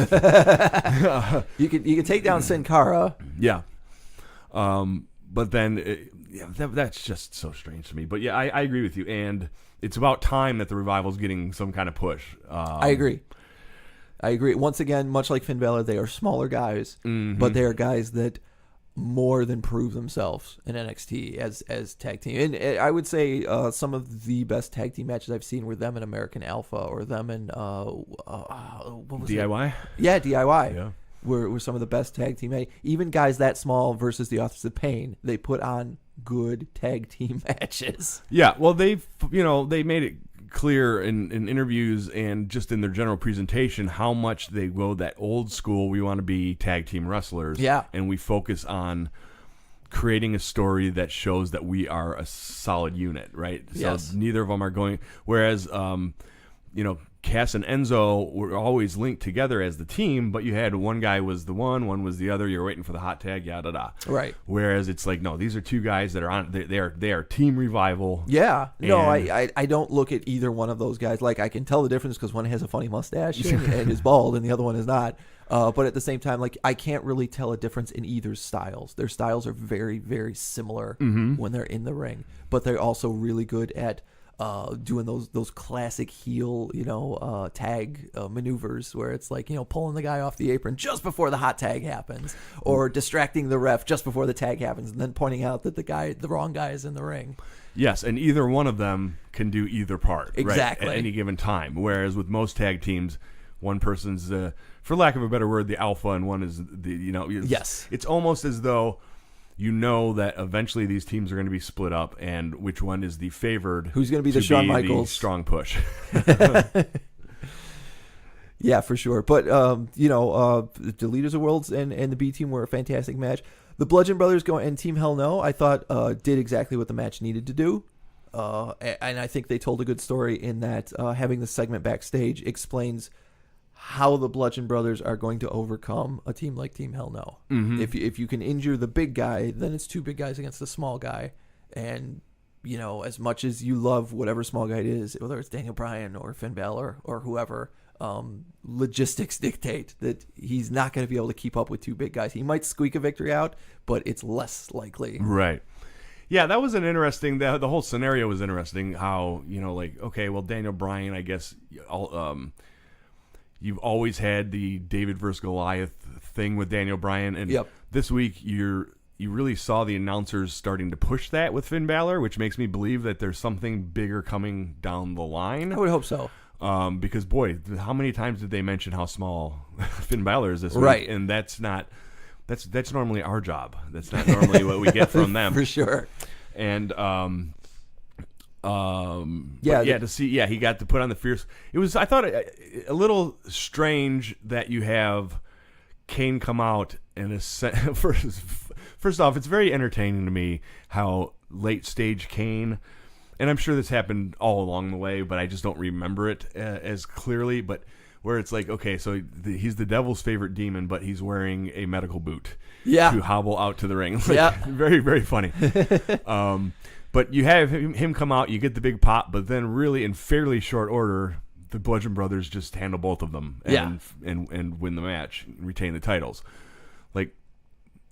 Speaker 6: you can take down Sin Cara.
Speaker 1: Yeah. But then, that's just so strange to me. But yeah, I agree with you, and it's about time that the Revival's getting some kind of push.
Speaker 6: I agree. Once again, much like Finn Balor, they are smaller guys, but they are guys that more than prove themselves in NXT as tag team. And I would say some of the best tag team matches I've seen were them in American Alpha or them in what was
Speaker 1: DIY?
Speaker 6: It? Yeah, DIY.
Speaker 1: Yeah.
Speaker 6: Were some of the best tag team. Even guys that small versus the Authors of Pain, they put on good tag team matches.
Speaker 1: Yeah, well, they made it clear in interviews and just in their general presentation how much they go that old school, we want to be tag team wrestlers.
Speaker 6: Yeah. And
Speaker 1: we focus on creating a story that shows that we are a solid unit, right?
Speaker 6: Yes.
Speaker 1: So neither of them are going, whereas, Cass and Enzo were always linked together as the team, but you had one guy was the one was the other. You're waiting for the hot tag, yada da.
Speaker 6: Right.
Speaker 1: Whereas it's like, no, these are 2 guys that are on. They are Team Revival.
Speaker 6: Yeah. No, I don't look at either one of those guys. Like, I can tell the difference because one has a funny mustache and is bald, and the other one is not. But at the same time, like, I can't really tell a difference in either's styles. Their styles are very, very similar when they're in the ring, but they're also really good at doing those classic heel, tag maneuvers where it's like, pulling the guy off the apron just before the hot tag happens, or distracting the ref just before the tag happens, and then pointing out that the wrong guy is in the ring.
Speaker 1: Yes, and either one of them can do either part,
Speaker 6: exactly,
Speaker 1: right, at any given time. Whereas with most tag teams, one person's, for lack of a better word, the alpha, and one is the,
Speaker 6: yes.
Speaker 1: It's almost as though that eventually these teams are going to be split up, and which one is the favored?
Speaker 6: Who's going to be the Shawn Michaels?
Speaker 1: The strong push.
Speaker 6: Yeah, for sure. But the Leaders of Worlds and the B team were a fantastic match. The Bludgeon Brothers and Team Hell No, I thought did exactly what the match needed to do. And I think they told a good story in that having the segment backstage explains how the Bludgeon Brothers are going to overcome a team like Team Hell No. Mm-hmm. If you can injure the big guy, then it's 2 big guys against the small guy. And, as much as you love whatever small guy it is, whether it's Daniel Bryan or Finn Balor or whoever, logistics dictate that he's not going to be able to keep up with 2 big guys. He might squeak a victory out, but it's less likely.
Speaker 1: Right. Yeah, that was an interesting. The whole scenario was interesting. How okay, well, Daniel Bryan, I guess, you've always had the David versus Goliath thing with Daniel Bryan, and this week you really saw the announcers starting to push that with Finn Balor, which makes me believe that there's something bigger coming down the line.
Speaker 6: I would hope so.
Speaker 1: Because boy, how many times did they mention how small Finn Balor is this week?
Speaker 6: Right.
Speaker 1: And that's normally our job. That's not normally what we get from them.
Speaker 6: For sure.
Speaker 1: And
Speaker 6: to
Speaker 1: see, he got to put on the fierce. It was, I thought, a little strange that you have Kane come out and first off, it's very entertaining to me how late stage Kane, and I'm sure this happened all along the way, but I just don't remember it as clearly. But where it's like, okay, so he's the devil's favorite demon, but he's wearing a medical boot to hobble out to the ring. Very, very funny. But you have him come out, you get the big pop, but then really in fairly short order, the Bludgeon Brothers just handle both of them and win the match, and retain the titles. Like,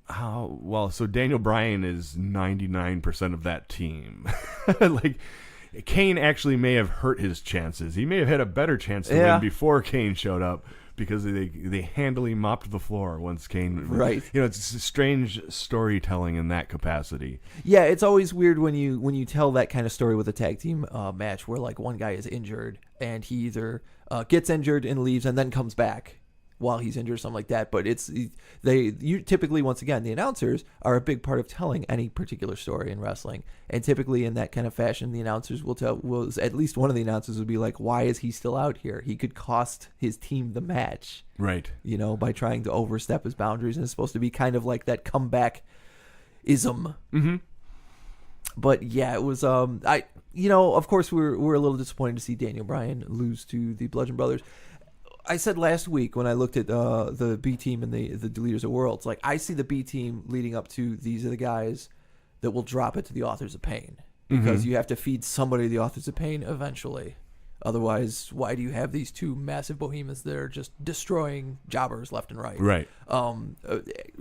Speaker 1: how well? So Daniel Bryan is 99% of that team. Like, Kane actually may have hurt his chances. He may have had a better chance to win before Kane showed up, because they handily mopped the floor once Kane.
Speaker 6: Right.
Speaker 1: It's strange storytelling in that capacity.
Speaker 6: Yeah, it's always weird when you tell that kind of story with a tag team match where like one guy is injured and he either gets injured and leaves and then comes back while he's injured or something like that. But you typically, once again, the announcers are a big part of telling any particular story in wrestling. And typically in that kind of fashion, the announcers at least one of the announcers would be like, why is he still out here? He could cost his team the match.
Speaker 1: Right.
Speaker 6: By trying to overstep his boundaries. And it's supposed to be kind of like that comeback-ism.
Speaker 1: Mm-hmm.
Speaker 6: But yeah, it was, of course we're a little disappointed to see Daniel Bryan lose to the Bludgeon Brothers. I said last week when I looked at the B team and the Deleters of Worlds, like, I see the B team leading up to these are the guys that will drop it to the Authors of Pain, because you have to feed somebody the Authors of Pain eventually. Otherwise, why do you have these two massive behemoths that are just destroying jobbers left and right?
Speaker 1: Right.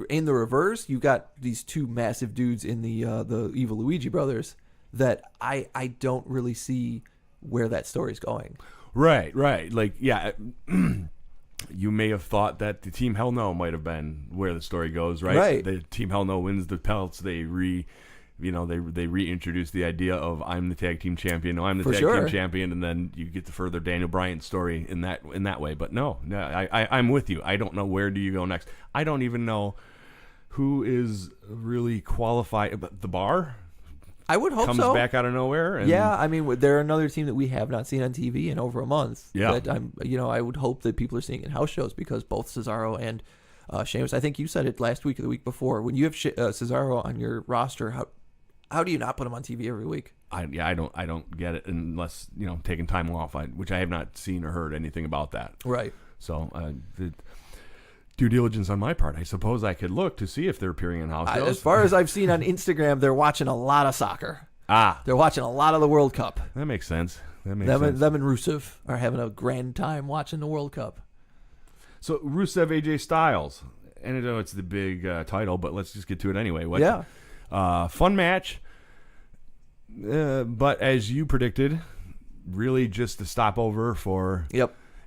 Speaker 6: In the reverse, you got these two massive dudes in the Evil Luigi Brothers that I don't really see where that story's going.
Speaker 1: Right. Like, yeah, you may have thought that the Team Hell No might have been where the story goes, right?
Speaker 6: Right.
Speaker 1: The Team Hell No wins the pelts. They reintroduce the idea of I'm the tag team champion. No, I'm the team champion, and then you get the further Daniel Bryan's story in that way. But no, I'm with you. I don't know where do you go next. I don't even know who is really qualified. The Bar.
Speaker 6: I would hope
Speaker 1: comes
Speaker 6: so.
Speaker 1: back out of nowhere. And
Speaker 6: yeah, I mean, they're another team that we have not seen on TV in over a month.
Speaker 1: Yeah,
Speaker 6: that I would hope that people are seeing in house shows, because both Cesaro and Sheamus. I think you said it last week or the week before. When you have Cesaro on your roster, how do you not put him on TV every week? I don't get it unless taking time off, which I have not seen or heard anything about that. Right.
Speaker 1: So the due diligence on my part, I suppose I could look to see if they're appearing in house shows.
Speaker 6: As far as I've seen on Instagram, they're watching a lot of soccer. They're watching a lot of the World Cup.
Speaker 1: That makes sense.
Speaker 6: Them and Rusev are having a grand time watching the World Cup.
Speaker 1: So Rusev, AJ Styles, and I know it's the big title, but let's just get to it anyway. Fun match, but as you predicted, really just a stopover for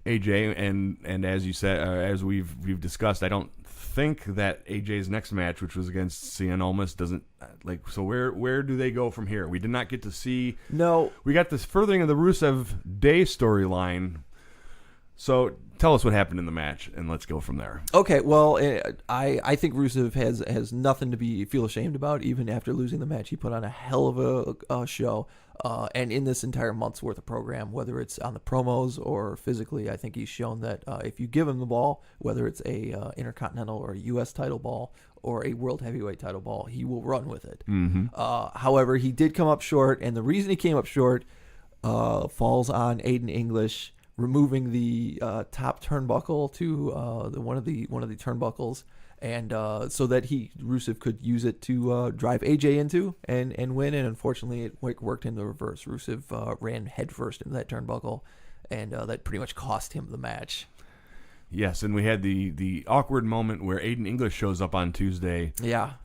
Speaker 1: AJ, and as you said, as we've discussed, I don't think that AJ's next match, which was against Cien Almas, doesn't like. So where do they go from here? We did not get to see.
Speaker 6: No,
Speaker 1: we got this furthering of the Rusev Day storyline. So tell us what happened in the match, and let's go from there.
Speaker 6: Okay, well, I think Rusev has nothing to feel ashamed about. Even after losing the match, he put on a hell of a show. And in this entire month's worth of program, whether it's on the promos or physically, I think he's shown that if you give him the ball, whether it's a Intercontinental or a U.S. title ball or a World Heavyweight title ball, he will run with it.
Speaker 1: Mm-hmm.
Speaker 6: However, he did come up short, and the reason he came up short falls on Aiden English removing the top turnbuckle to one of the turnbuckles, and so that Rusev could use it to drive AJ into and win. And unfortunately, it worked in the reverse. Rusev ran headfirst into that turnbuckle, and that pretty much cost him the match.
Speaker 1: Yes, and we had the awkward moment where Aiden English shows up on Tuesday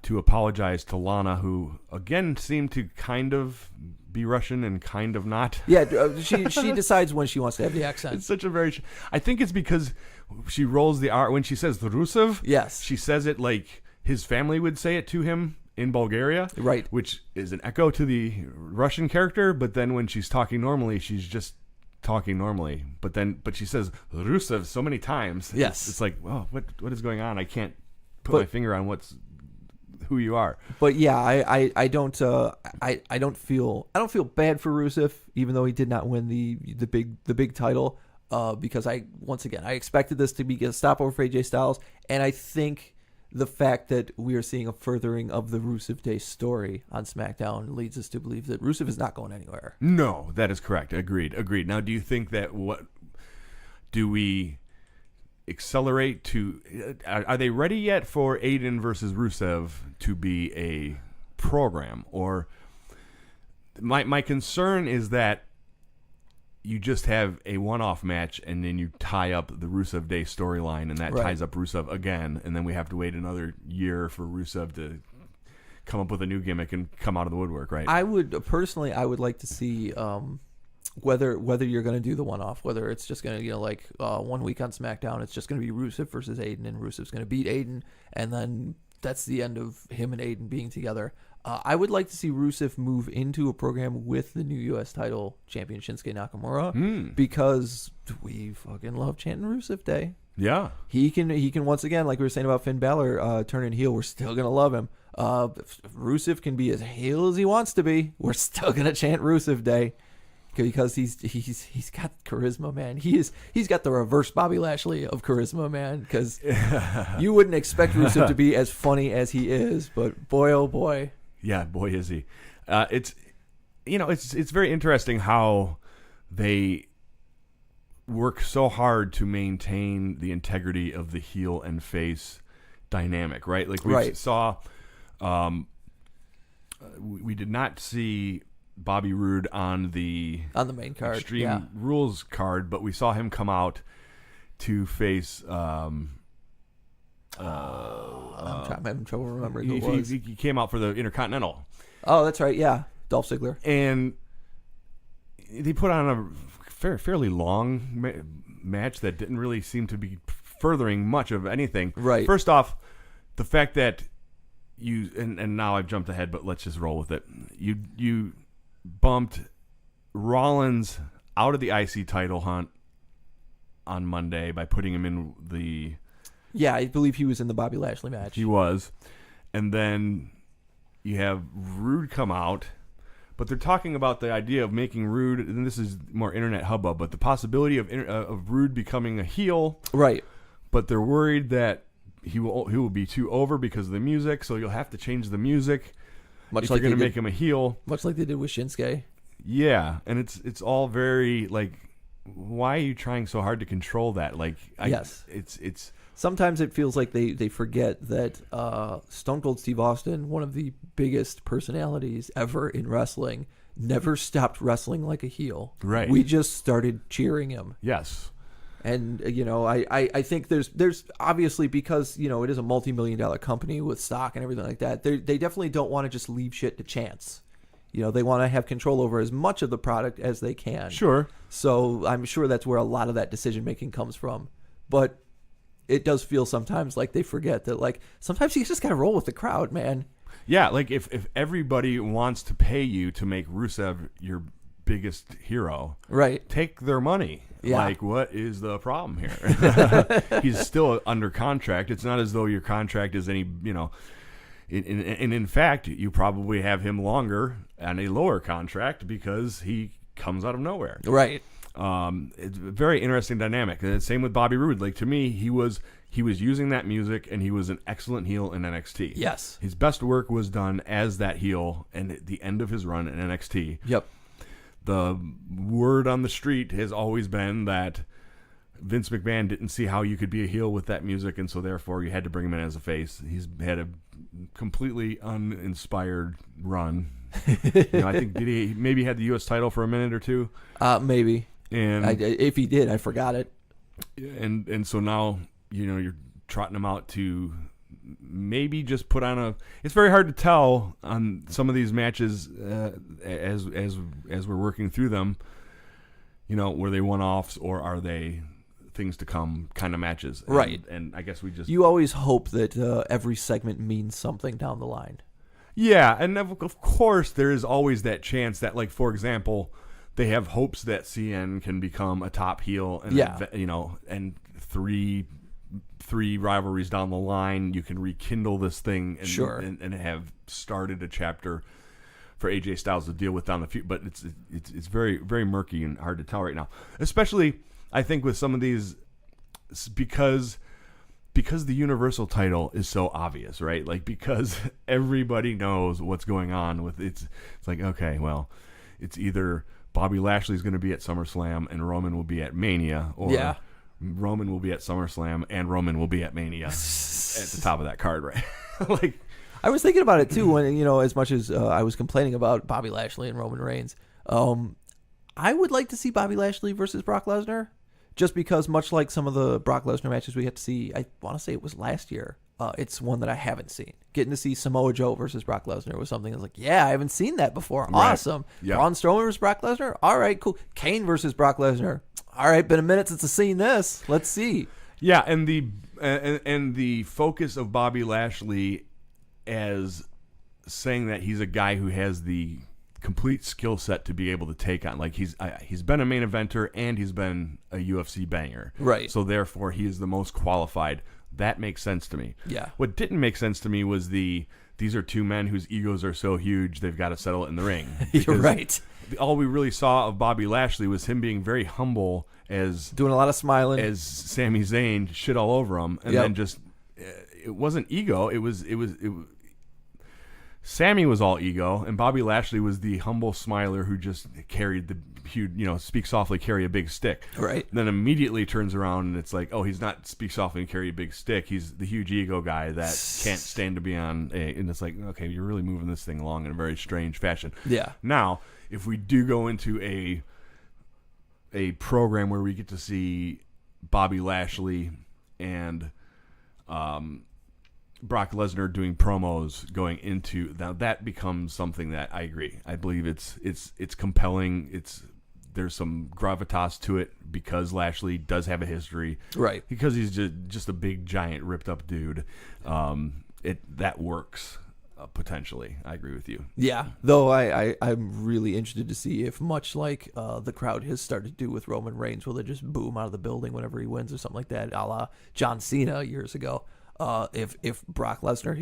Speaker 1: to apologize to Lana, who again seemed to kind of be Russian and kind of not.
Speaker 6: Yeah, she decides when she wants to have the accent.
Speaker 1: It's such a very... I think it's because she rolls the R when she says the Rusev.
Speaker 6: Yes.
Speaker 1: She says it like his family would say it to him in Bulgaria.
Speaker 6: Right.
Speaker 1: Which is an echo to the Russian character, but then when she's talking normally, she's just talking normally, but she says Rusev so many times.
Speaker 6: Yes.
Speaker 1: It's like, oh, what is going on? I can't put my finger on who you are.
Speaker 6: But yeah, I don't feel bad for Rusev, even though he did not win the big title, because I expected this to be a stopover for AJ Styles, and I think the fact that we are seeing a furthering of the Rusev Day story on SmackDown leads us to believe that Rusev is not going anywhere.
Speaker 1: No, that is correct. Agreed. Now, do you think that do we accelerate to? Are they ready yet for Aiden versus Rusev to be a program? Or my concern is that you just have a one-off match and then you tie up the Rusev Day storyline, and that ties up Rusev again, and then we have to wait another year for Rusev to come up with a new gimmick and come out of the woodwork, right?
Speaker 6: I would like to see whether you're going to do the one-off, whether it's just going to, 1 week on SmackDown, it's just going to be Rusev versus Aiden, and Rusev's going to beat Aiden, and then that's the end of him and Aiden being together. I would like to see Rusev move into a program with the new U.S. title champion Shinsuke Nakamura, because we fucking love chanting Rusev Day.
Speaker 1: Yeah.
Speaker 6: He can once again, like we were saying about Finn Balor turning heel, we're still going to love him. Rusev can be as heel as he wants to be. We're still going to chant Rusev Day. Because he's got charisma, man. He's got the reverse Bobby Lashley of charisma, man. Because you wouldn't expect Rusev to be as funny as he is, but boy, oh boy,
Speaker 1: yeah, boy is he. It's very interesting how they work so hard to maintain the integrity of the heel and face dynamic, right? Like we saw, we did not see Bobby Roode on the
Speaker 6: main card,
Speaker 1: Extreme Rules card, but we saw him come out to face.
Speaker 6: I'm having trouble remembering who it was.
Speaker 1: He came out for the Intercontinental.
Speaker 6: Oh, that's right. Yeah, Dolph Ziggler.
Speaker 1: And they put on a fairly long match that didn't really seem to be furthering much of anything.
Speaker 6: Right.
Speaker 1: First off, the fact that you and now I've jumped ahead, but let's just roll with it. You bumped Rollins out of the IC title hunt on Monday by putting him in the...
Speaker 6: Yeah, I believe he was in the Bobby Lashley match.
Speaker 1: He was. And then you have Rude come out, but they're talking about the idea of making Rude, and this is more internet hubbub, but the possibility of Rude becoming a heel.
Speaker 6: Right.
Speaker 1: But they're worried that he will be too over because of the music, so you'll have to change the music. If you're going to make him a heel.
Speaker 6: Much like they did with Shinsuke.
Speaker 1: Yeah, and it's all very, like, why are you trying so hard to control that? Like,
Speaker 6: yes.
Speaker 1: It's
Speaker 6: sometimes it feels like they forget that Stone Cold Steve Austin, one of the biggest personalities ever in wrestling, never stopped wrestling like a heel.
Speaker 1: Right.
Speaker 6: We just started cheering him.
Speaker 1: Yes.
Speaker 6: And, I think there's obviously, because, it is a multi-million-dollar company with stock and everything like that, they definitely don't want to just leave shit to chance. They want to have control over as much of the product as they can.
Speaker 1: Sure.
Speaker 6: So I'm sure that's where a lot of that decision-making comes from. But it does feel sometimes like they forget that, like, sometimes you just got to roll with the crowd, man.
Speaker 1: Yeah, like if everybody wants to pay you to make Rusev your biggest hero,
Speaker 6: right?
Speaker 1: Take their money.
Speaker 6: Yeah.
Speaker 1: Like, what is the problem here? He's still under contract. It's not as though your contract is any, in fact, you probably have him longer on a lower contract because he comes out of nowhere.
Speaker 6: Right.
Speaker 1: It's a very interesting dynamic. And same with Bobby Roode. Like, to me, he was using that music, and he was an excellent heel in NXT.
Speaker 6: Yes.
Speaker 1: His best work was done as that heel and at the end of his run in NXT.
Speaker 6: Yep.
Speaker 1: The word on the street has always been that Vince McMahon didn't see how you could be a heel with that music, and so therefore you had to bring him in as a face. He's had a completely uninspired run. I think did he maybe had the U.S. title for a minute or two?
Speaker 6: Maybe.
Speaker 1: And
Speaker 6: if he did, I forgot it.
Speaker 1: And so now you're trotting him out to maybe just put on a. It's very hard to tell on some of these matches as we're working through them. Were they one-offs or are they things to come kind of matches?
Speaker 6: Right.
Speaker 1: And I guess you
Speaker 6: always hope that every segment means something down the line.
Speaker 1: Yeah, and of course there is always that chance that, like, for example, they have hopes that CN can become a top heel, and and three rivalries down the line, you can rekindle this thing and, and have started a chapter for AJ Styles to deal with down the future. But it's very, very murky and hard to tell right now, especially I think with some of these, because the Universal title is so obvious, right? Like, because everybody knows what's going on with it's like, okay, well, it's either Bobby Lashley's going to be at SummerSlam and Roman will be at Mania, or Roman will be at SummerSlam and Roman will be at Mania at the top of that card, right? Like,
Speaker 6: I was thinking about it too when, as much as I was complaining about Bobby Lashley and Roman Reigns, I would like to see Bobby Lashley versus Brock Lesnar, just because much like some of the Brock Lesnar matches we got to see, I want to say it was last year, it's one that I haven't seen. Getting to see Samoa Joe versus Brock Lesnar was something I was like, yeah, I haven't seen that before.
Speaker 1: Right.
Speaker 6: Awesome.
Speaker 1: Yep.
Speaker 6: Braun Strowman versus Brock Lesnar? All right, cool. Kane versus Brock Lesnar? All right, been a minute since I've seen this. Let's see.
Speaker 1: Yeah, and the focus of Bobby Lashley as saying that he's a guy who has the complete skill set to be able to take on, like, he's been a main eventer and he's been a UFC banger,
Speaker 6: right?
Speaker 1: So therefore he is the most qualified. That makes sense to me.
Speaker 6: Yeah.
Speaker 1: What didn't make sense to me was these are two men whose egos are so huge they've got to settle it in the ring.
Speaker 6: You're right.
Speaker 1: All we really saw of Bobby Lashley was him being very humble, as
Speaker 6: doing a lot of smiling,
Speaker 1: as Sami Zayn shit all over him, and then just it wasn't ego. It was Sammy was all ego, and Bobby Lashley was the humble smiler who just carried the huge, speak softly, carry a big stick.
Speaker 6: Right.
Speaker 1: And then immediately turns around and it's like, oh, he's not speak softly and carry a big stick. He's the huge ego guy that can't stand to be on a. And it's like, okay, you're really moving this thing along in a very strange fashion.
Speaker 6: Yeah.
Speaker 1: Now, if we do go into a program where we get to see Bobby Lashley and Brock Lesnar doing promos going into now, that becomes something that I agree. I believe it's compelling. There's some gravitas to it because Lashley does have a history,
Speaker 6: right? Because
Speaker 1: he's just a big, giant, ripped up dude. That works potentially. I agree with you.
Speaker 6: Yeah, though I'm really interested to see if, much like the crowd has started to do with Roman Reigns, will they just boo him out of the building whenever he wins or something like that, a la John Cena years ago. If Brock Lesnar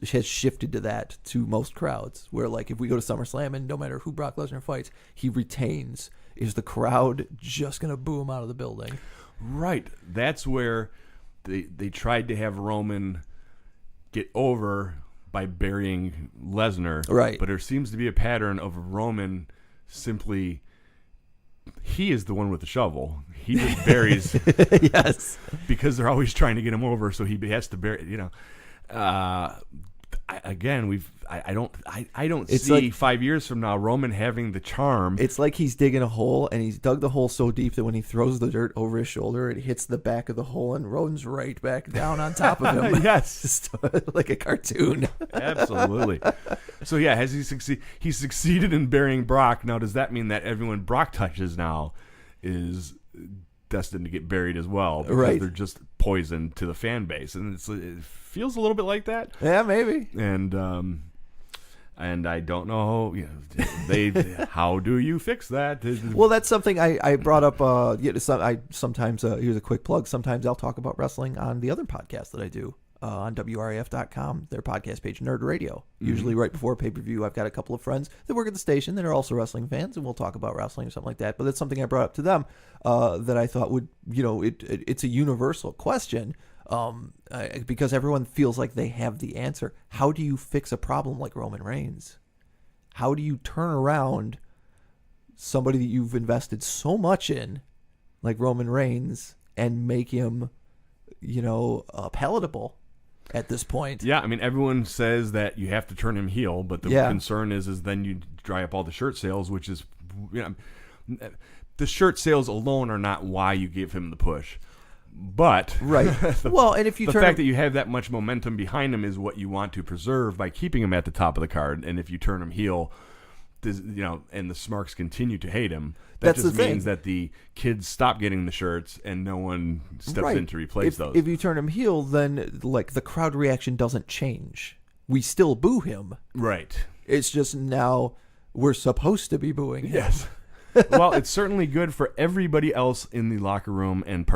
Speaker 6: has shifted to that to most crowds, where, like, if we go to SummerSlam and no matter who Brock Lesnar fights, he retains, is the crowd just going to boo him out of the building?
Speaker 1: Right. That's where they tried to have Roman get over by burying Lesnar.
Speaker 6: Right.
Speaker 1: But there seems to be a pattern of Roman simply... He is the one with the shovel. He just buries.
Speaker 6: Yes.
Speaker 1: Because they're always trying to get him over, so he has to bury. I don't
Speaker 6: it's
Speaker 1: see
Speaker 6: like,
Speaker 1: 5 years from now Roman having the charm.
Speaker 6: It's like he's digging a hole, and he's dug the hole so deep that when he throws the dirt over his shoulder, it hits the back of the hole and runs right back down on top of him.
Speaker 1: Yes.
Speaker 6: Just like a cartoon.
Speaker 1: Absolutely. So yeah, has he succeeded in burying Brock? Now, does that mean that everyone Brock touches now is destined to get buried as well? Because
Speaker 6: right.
Speaker 1: They're just poison to the fan base, and it feels a little bit like that.
Speaker 6: Yeah, maybe.
Speaker 1: And I don't know, how do you fix that?
Speaker 6: Well, that's something I brought up. Sometimes here's a quick plug. Sometimes I'll talk about wrestling on the other podcast that I do on WRAF.com, their podcast page, Nerd Radio. Usually right before pay-per-view, I've got a couple of friends that work at the station that are also wrestling fans, and we'll talk about wrestling or something like that. But that's something I brought up to them that I thought would, it's a universal question. Because everyone feels like they have the answer. How do you fix a problem like Roman Reigns? How do you turn around somebody that you've invested so much in, like Roman Reigns, and make him, palatable at this point?
Speaker 1: Yeah, I mean, everyone says that you have to turn him heel, but the concern is then you dry up all the shirt sales, which is, the shirt sales alone are not why you give him the push. But
Speaker 6: right, well, and if you
Speaker 1: the fact that you have that much momentum behind him is what you want to preserve by keeping him at the top of the card. And if you turn him heel, and the Smarks continue to hate him, that just means that the kids stop getting the shirts and no one steps in to replace those.
Speaker 6: If you turn him heel, then like the crowd reaction doesn't change. We still boo him.
Speaker 1: Right.
Speaker 6: It's just now we're supposed to be booing him.
Speaker 1: Yes. Well, it's certainly good for everybody else in the locker room and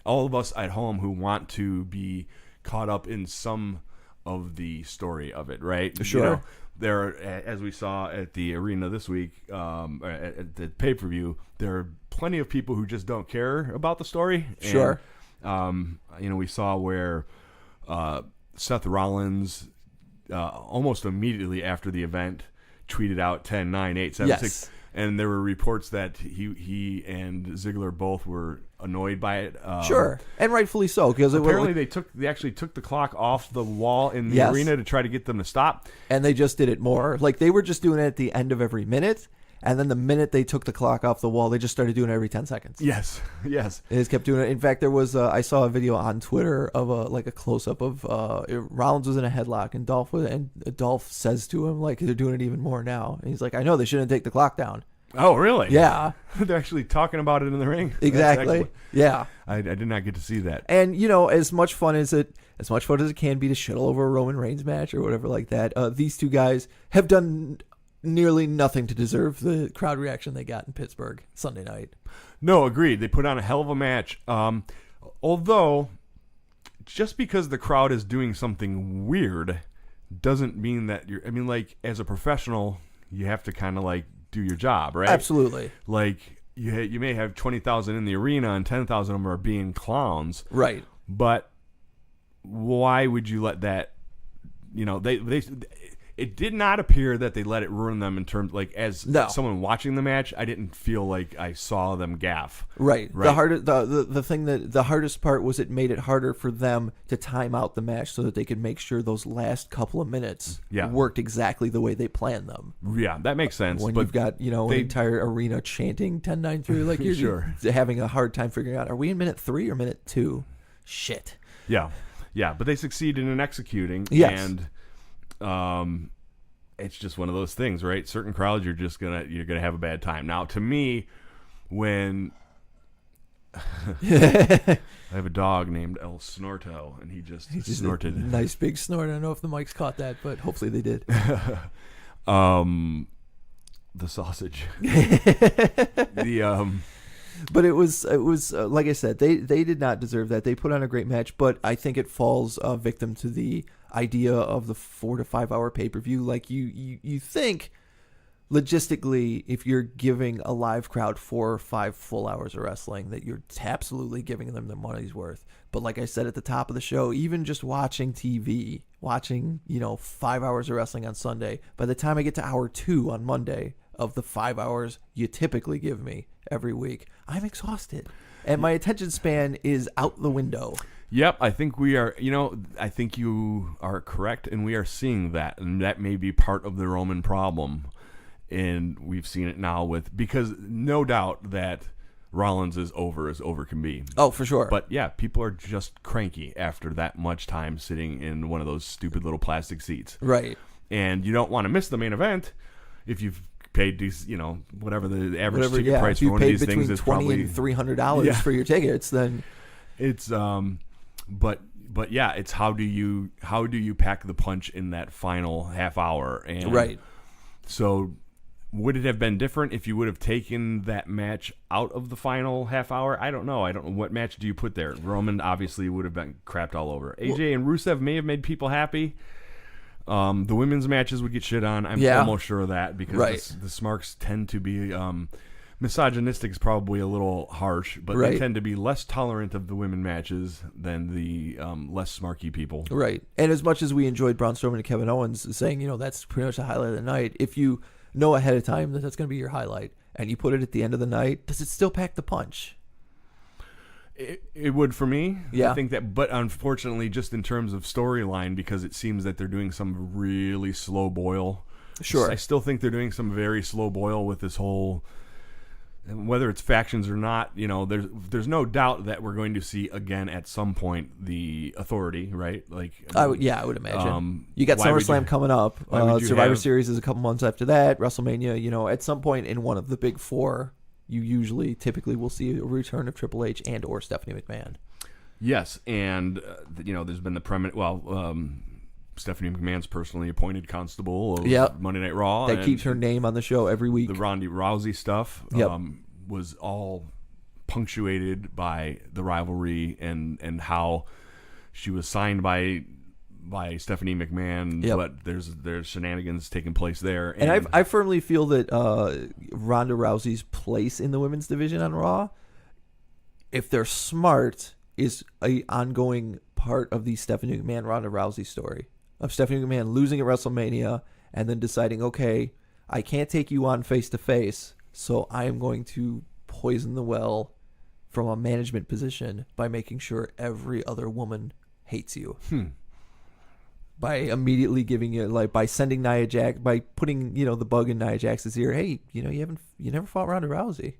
Speaker 1: all of us at home who want to be caught up in some of the story of it, right?
Speaker 6: Sure.
Speaker 1: You know, there are, as we saw at the arena this week, at the pay-per-view, there are plenty of people who just don't care about the story.
Speaker 6: Sure.
Speaker 1: And, we saw where Seth Rollins almost immediately after the event tweeted out 10, 9, 8, 7, 6.
Speaker 6: Yes.
Speaker 1: And there were reports that he and Ziggler both were annoyed by it.
Speaker 6: Sure, and rightfully so, because
Speaker 1: apparently they actually took the clock off the wall in the arena to try to get them to stop.
Speaker 6: And they just did it more. Like, they were just doing it at the end of every minute, and then the minute they took the clock off the wall, they just started doing it every 10 seconds.
Speaker 1: Yes.
Speaker 6: They just kept doing it. In fact, there was I saw a video on Twitter of a close-up of Rollins was in a headlock, and Dolph says to him, like, they're doing it even more now. And he's like, I know, they shouldn't take the clock down.
Speaker 1: Oh, really?
Speaker 6: Yeah.
Speaker 1: They're actually talking about it in the ring?
Speaker 6: Exactly. Yeah.
Speaker 1: I did not get to see that.
Speaker 6: And, as much fun as it can be to shit all over a Roman Reigns match or whatever like that, these two guys have done nearly nothing to deserve the crowd reaction they got in Pittsburgh Sunday night.
Speaker 1: No, agreed. They put on a hell of a match. Although, just because the crowd is doing something weird doesn't mean that as a professional, you have to kind of do your job, right?
Speaker 6: Absolutely.
Speaker 1: Like, you may have 20,000 in the arena and 10,000 of them are being clowns.
Speaker 6: Right.
Speaker 1: But why would you let that, it did not appear that they let it ruin them in terms, someone watching the match, I didn't feel like I saw them gaff.
Speaker 6: Right. The hardest part was it made it harder for them to time out the match so that they could make sure those last couple of minutes worked exactly the way they planned them.
Speaker 1: Yeah, that makes sense.
Speaker 6: When you've got, an entire arena chanting 10-9 through, like you're
Speaker 1: sure.
Speaker 6: having a hard time figuring out, are we in minute 3 or minute 2? Shit.
Speaker 1: Yeah. Yeah, but they succeeded in executing.
Speaker 6: Yes.
Speaker 1: And it's just one of those things, right? Certain crowds, you're gonna have a bad time. Now, to me, when I have a dog named El Snorto, and he just snorted.
Speaker 6: Nice big snort. I don't know if the mics caught that, but hopefully they did.
Speaker 1: The sausage.
Speaker 6: But it was like I said, they did not deserve that. They put on a great match, but I think it falls victim to the idea of the 4 to 5 hour pay-per-view. Like you think logistically, if you're giving a live crowd 4 or 5 full hours of wrestling, that you're absolutely giving them their money's worth. But like I said at the top of the show, even just watching TV, 5 hours of wrestling on Sunday, by the time I get to hour 2 on Monday of the 5 hours you typically give me every week, I'm exhausted. And my attention span is out the window.
Speaker 1: Yep, I think we are, I think you are correct, and we are seeing that, and that may be part of the Roman problem. And we've seen it now because no doubt that Rollins is over as over can be.
Speaker 6: Oh, for sure.
Speaker 1: But yeah, people are just cranky after that much time sitting in one of those stupid little plastic seats.
Speaker 6: Right.
Speaker 1: And you don't want to miss the main event if you've paid these, whatever the average ticket price for one of these things is probably
Speaker 6: $20 and $300 for your tickets, then
Speaker 1: it's but yeah, it's how do you pack the punch in that final half hour? And
Speaker 6: right.
Speaker 1: So would it have been different if you would have taken that match out of the final half hour? I don't know. What match do you put there? Roman obviously would have been crapped all over. AJ and Rusev may have made people happy. The women's matches would get shit on. I'm almost sure of that because the Smarks tend to be misogynistic is probably a little harsh, but they tend to be less tolerant of the women matches than the less smarky people.
Speaker 6: Right. And as much as we enjoyed Braun Strowman and Kevin Owens saying, that's pretty much the highlight of the night, if you know ahead of time that that's going to be your highlight and you put it at the end of the night, does it still pack the punch?
Speaker 1: It would for me.
Speaker 6: Yeah.
Speaker 1: I think that, but unfortunately, just in terms of storyline, because it seems that they're doing some really slow boil.
Speaker 6: Sure.
Speaker 1: I still think they're doing some very slow boil with this whole, whether it's factions or not, there's no doubt that we're going to see again at some point the Authority, right? Like,
Speaker 6: I would imagine. You got SummerSlam coming up. Survivor Series is a couple months after that. WrestleMania, at some point in one of the big four, you typically will see a return of Triple H and or Stephanie McMahon.
Speaker 1: Yes, and there's been the Stephanie McMahon's personally appointed constable of
Speaker 6: Yep.
Speaker 1: Monday Night Raw.
Speaker 6: That
Speaker 1: and
Speaker 6: keeps her name on the show every week.
Speaker 1: The Ronda Rousey stuff
Speaker 6: Yep.
Speaker 1: was all punctuated by the rivalry and how she was signed by Stephanie McMahon,
Speaker 6: Yep.
Speaker 1: but there's shenanigans taking place there.
Speaker 6: And I firmly feel that Ronda Rousey's place in the women's division on Raw, if they're smart, is a ongoing part of the Stephanie McMahon Ronda Rousey story of Stephanie McMahon losing at WrestleMania and then deciding, okay, I can't take you on face to face, so I am going to poison the well from a management position by making sure every other woman hates you. By immediately giving you, like, by sending Nia Jax, by putting, the bug in Nia Jax's ear, hey, you never fought Ronda Rousey.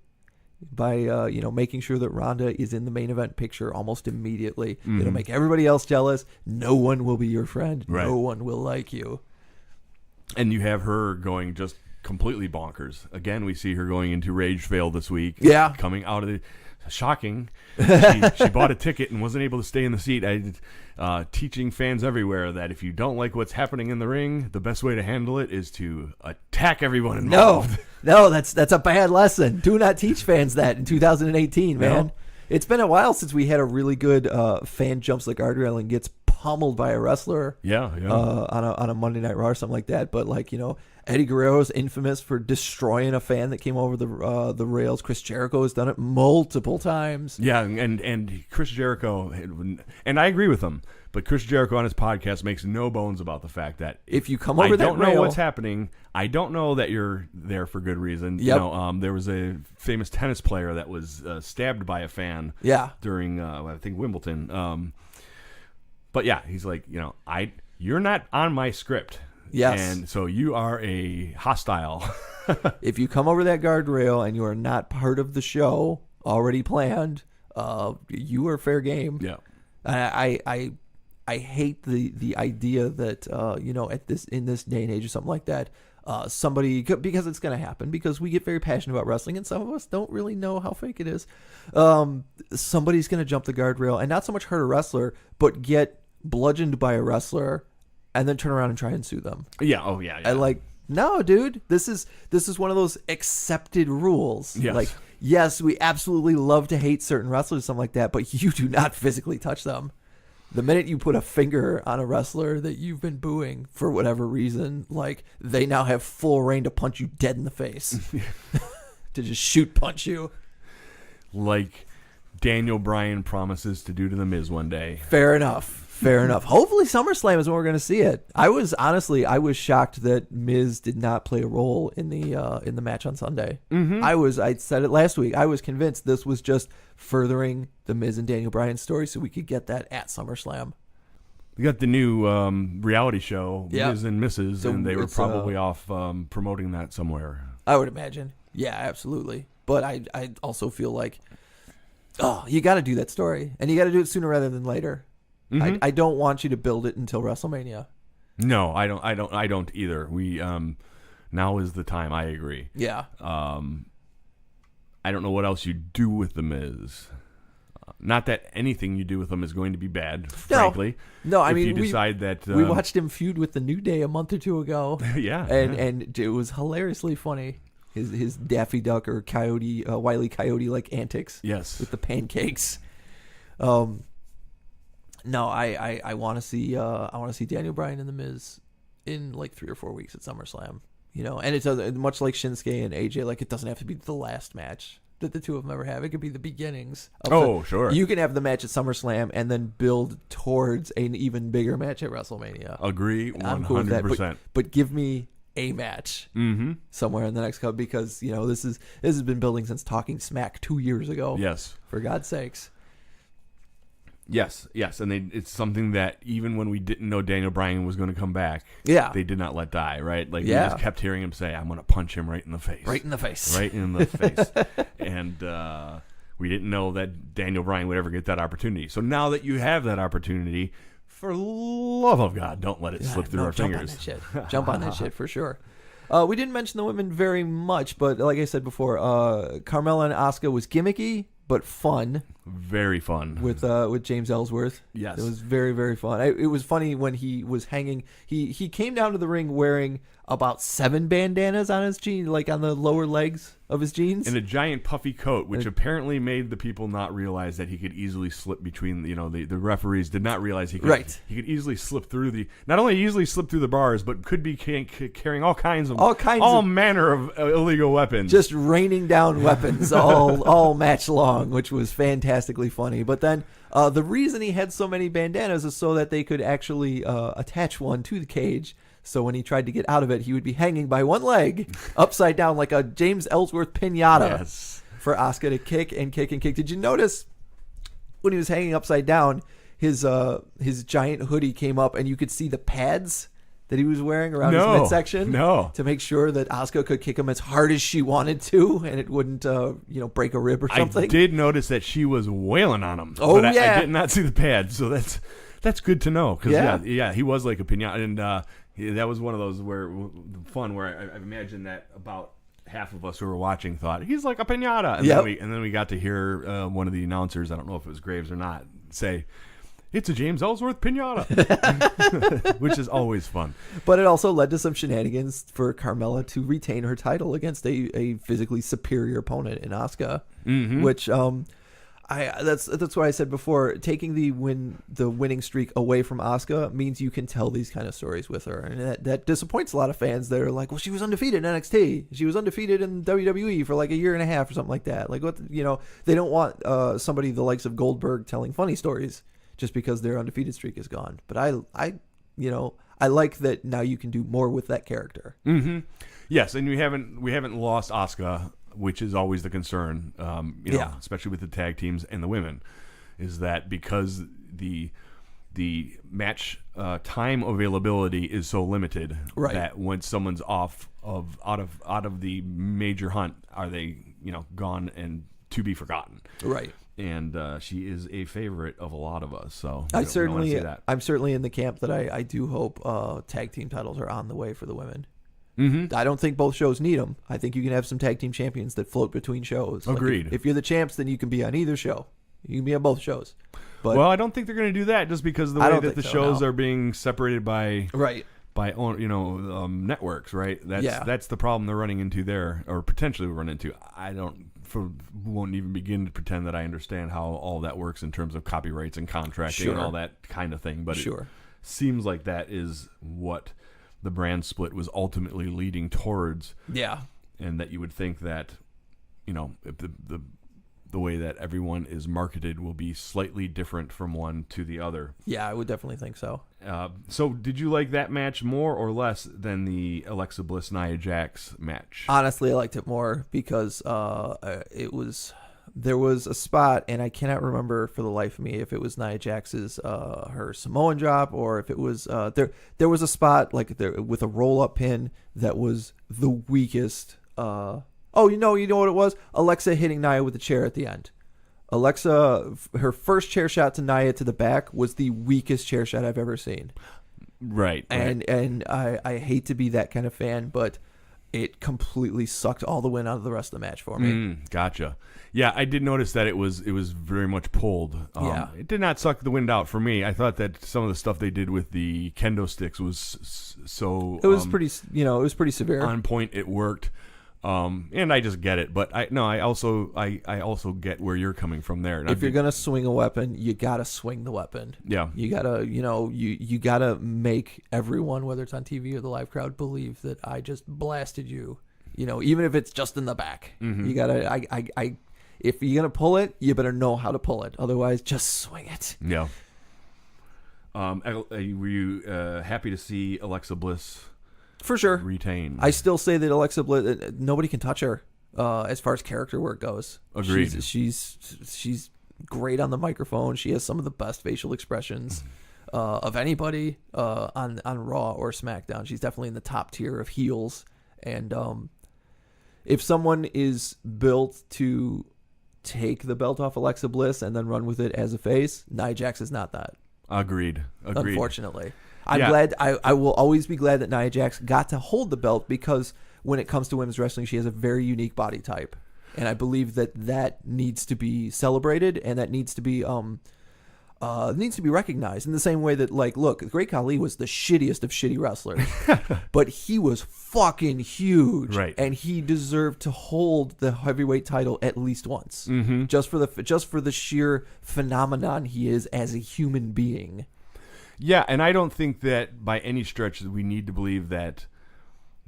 Speaker 6: By, making sure that Ronda is in the main event picture almost immediately. It'll make everybody else jealous. No one will be your friend.
Speaker 1: Right.
Speaker 6: No one will like you.
Speaker 1: And you have her going just completely bonkers. Again, we see her going into Rage Veil this week.
Speaker 6: Yeah.
Speaker 1: Coming out of the... Shocking. She bought a ticket and wasn't able to stay in the seat. Teaching fans everywhere that if you don't like what's happening in the ring, the best way to handle it is to attack everyone involved.
Speaker 6: No, that's a bad lesson. Do not teach fans that in 2018, man.
Speaker 1: No.
Speaker 6: It's been a while since we had a really good fan jumps the guardrail and gets pummeled by a wrestler.
Speaker 1: Yeah.
Speaker 6: On a Monday Night Raw or something like that. But Eddie Guerrero's infamous for destroying a fan that came over the rails. Chris Jericho has done it multiple times.
Speaker 1: Yeah, and Chris Jericho, and I agree with him, but Chris Jericho on his podcast makes no bones about the fact that
Speaker 6: if you come over that
Speaker 1: rail, I don't
Speaker 6: rail,
Speaker 1: know what's happening. I don't know that you're there for good reason.
Speaker 6: Yep.
Speaker 1: There was a famous tennis player that was stabbed by a fan.
Speaker 6: Yeah.
Speaker 1: During I think Wimbledon. But yeah, he's like, you're not on my script.
Speaker 6: Yes.
Speaker 1: And so you are a hostile.
Speaker 6: If you come over that guardrail and you are not part of the show already planned, you are fair game.
Speaker 1: Yeah.
Speaker 6: I hate the idea that in this day and age or something like that, somebody, because it's going to happen, because we get very passionate about wrestling and some of us don't really know how fake it is. Somebody's going to jump the guardrail and not so much hurt a wrestler, but get bludgeoned by a wrestler and then turn around and try and sue them.
Speaker 1: Yeah. Oh yeah.
Speaker 6: I no, dude, this is one of those accepted rules.
Speaker 1: Yes.
Speaker 6: Yes, we absolutely love to hate certain wrestlers, something like that, but you do not physically touch them. The minute you put a finger on a wrestler that you've been booing for whatever reason, they now have full reign to punch you dead in the face. To just punch you. Like
Speaker 1: Daniel Bryan promises to do to The Miz one day.
Speaker 6: Fair enough. Hopefully SummerSlam is when we're going to see it. I was shocked that Miz did not play a role in the match on Sunday. Mm-hmm. I said it last week. I was convinced this was just furthering the Miz and Daniel Bryan story so we could get that at SummerSlam.
Speaker 1: We got the new reality show,
Speaker 6: Yep.
Speaker 1: Miz and Mrs.,
Speaker 6: So
Speaker 1: and they were
Speaker 6: it's,
Speaker 1: probably off promoting that somewhere.
Speaker 6: I would imagine. Yeah, absolutely. But I also feel like, you got to do that story, and you got to do it sooner rather than later. Mm-hmm. I don't want you to build it until WrestleMania.
Speaker 1: No, I don't either. We now is the time. I agree.
Speaker 6: Yeah.
Speaker 1: I don't know what else you do with The Miz. Not that anything you do with him is going to be bad, frankly.
Speaker 6: No, I
Speaker 1: if
Speaker 6: mean,
Speaker 1: you decide that
Speaker 6: we watched him feud with the New Day a month or two ago.
Speaker 1: Yeah,
Speaker 6: and it was hilariously funny. His Daffy Duck or Coyote, Wile E. Coyote like antics.
Speaker 1: Yes,
Speaker 6: with the pancakes. No, I want to see Daniel Bryan and The Miz in 3 or 4 weeks at SummerSlam. And it does, much like Shinsuke and AJ, it doesn't have to be the last match that the two of them ever have. It could be the beginnings.
Speaker 1: Sure.
Speaker 6: You can have the match at SummerSlam and then build towards an even bigger match at WrestleMania.
Speaker 1: Agree, 100%.
Speaker 6: I'm cool with that, but give me a match somewhere in the next couple, because this has been building since Talking Smack 2 years ago.
Speaker 1: Yes,
Speaker 6: for God's sakes.
Speaker 1: Yes, and it's something that even when we didn't know Daniel Bryan was going to come back, they did not let die, right? We just kept hearing him say, "I'm going to punch him right in the face."
Speaker 6: Right in the face.
Speaker 1: And we didn't know that Daniel Bryan would ever get that opportunity. So now that you have that opportunity, for love of God, don't let it slip through our fingers.
Speaker 6: Jump on that shit for sure. We didn't mention the women very much, but like I said before, Carmella and Asuka was gimmicky but fun.
Speaker 1: Very fun.
Speaker 6: with James Ellsworth.
Speaker 1: Yes.
Speaker 6: It was very, very fun. It was funny when he was hanging. He came down to the ring wearing about 7 bandanas on his jeans, like on the lower legs of his jeans.
Speaker 1: And a giant puffy coat, which apparently made the people not realize that he could easily slip between, the referees did not realize he could easily slip through not only easily slip through the bars, but could be carrying all manner of illegal weapons.
Speaker 6: Just raining down weapons all match long, which was fantastically funny. But then the reason he had so many bandanas is so that they could actually attach one to the cage. So when he tried to get out of it, he would be hanging by one leg, upside down, like a James Ellsworth pinata for Asuka to kick and kick and kick. Did you notice when he was hanging upside down, his giant hoodie came up and you could see the pads that he was wearing around his midsection?
Speaker 1: No.
Speaker 6: To make sure that Asuka could kick him as hard as she wanted to and it wouldn't, break a rib or something.
Speaker 1: I did notice that she was wailing on him.
Speaker 6: Oh,
Speaker 1: but
Speaker 6: yeah.
Speaker 1: I did not see the pads, so that's good to know. Because, he was like a pinata. And that was one of those where I imagine that about half of us who were watching thought, he's like a pinata. And then we got to hear one of the announcers, I don't know if it was Graves or not, say, it's a James Ellsworth pinata, which is always fun.
Speaker 6: But it also led to some shenanigans for Carmella to retain her title against a physically superior opponent in Asuka, which that's what I said before. Taking the winning streak away from Asuka means you can tell these kind of stories with her, and that disappoints a lot of fans. They're like, well, she was undefeated in NXT, she was undefeated in WWE for like a year and a half or something like that. Like, what, they don't want somebody the likes of Goldberg telling funny stories just because their undefeated streak is gone. But I like that now you can do more with that character.
Speaker 1: Mm-hmm. Yes, and we haven't lost Asuka, which is always the concern, especially with the tag teams and the women, is that because the match time availability is so limited, that when someone's out of the major hunt, are they gone and to be forgotten? Right. And she is a favorite of a lot of us. So I'm certainly
Speaker 6: in the camp that I do hope tag team titles are on the way for the women. Mm-hmm. I don't think both shows need them. I think you can have some tag team champions that float between shows.
Speaker 1: Agreed.
Speaker 6: Like if you're the champs, then you can be on either show. You can be on both shows. But
Speaker 1: I don't think they're going to do that just because of the way that the shows are being separated by networks. Right. That's the problem they're running into there, or potentially will run into. Won't even begin to pretend that I understand how all that works in terms of copyrights and contracting and all that kind of thing. But it seems like that is what the brand split was ultimately leading towards. Yeah. And that you would think that, the way that everyone is marketed will be slightly different from one to the other.
Speaker 6: Yeah, I would definitely think so.
Speaker 1: So did you like that match more or less than the Alexa Bliss Nia Jax match?
Speaker 6: Honestly, I liked it more because there was a spot, and I cannot remember for the life of me if it was Nia Jax's her Samoan drop or if it was there was a spot like there with a roll up pin that was the weakest. You know what it was? Alexa hitting Nia with a chair at the end. Alexa, her first chair shot to Nia to the back was the weakest chair shot I've ever seen.
Speaker 1: Right.
Speaker 6: And I hate to be that kind of fan, but it completely sucked all the wind out of the rest of the match for me.
Speaker 1: Gotcha. Yeah, I did notice that it was very much pulled. It did not suck the wind out for me. I thought that some of the stuff they did with the kendo sticks was so.
Speaker 6: It was pretty severe.
Speaker 1: On point, it worked. And I just get it, but I also get where you're coming from there.
Speaker 6: If you're gonna swing a weapon, you gotta swing the weapon. Yeah, you gotta, you gotta make everyone, whether it's on TV or the live crowd, believe that I just blasted you. Even if it's just in the back, you gotta. If you're gonna pull it, you better know how to pull it. Otherwise, just swing it.
Speaker 1: Yeah. Were you happy to see Alexa Bliss?
Speaker 6: For sure.
Speaker 1: Retain.
Speaker 6: I still say that Alexa Bliss, nobody can touch her as far as character work goes.
Speaker 1: Agreed.
Speaker 6: She's great on the microphone. She has some of the best facial expressions of anybody on Raw or SmackDown. She's definitely in the top tier of heels. And if someone is built to take the belt off Alexa Bliss and then run with it as a face, Nia Jax is not that.
Speaker 1: Agreed.
Speaker 6: Unfortunately. I'm glad. I will always be glad that Nia Jax got to hold the belt because when it comes to women's wrestling, she has a very unique body type. And I believe that needs to be celebrated, and that needs to be recognized in the same way that, like, look, Great Khali was the shittiest of shitty wrestlers, but he was fucking huge,
Speaker 1: right?
Speaker 6: And he deserved to hold the heavyweight title at least once, just for the sheer phenomenon he is as a human being.
Speaker 1: Yeah, and I don't think that by any stretch we need to believe that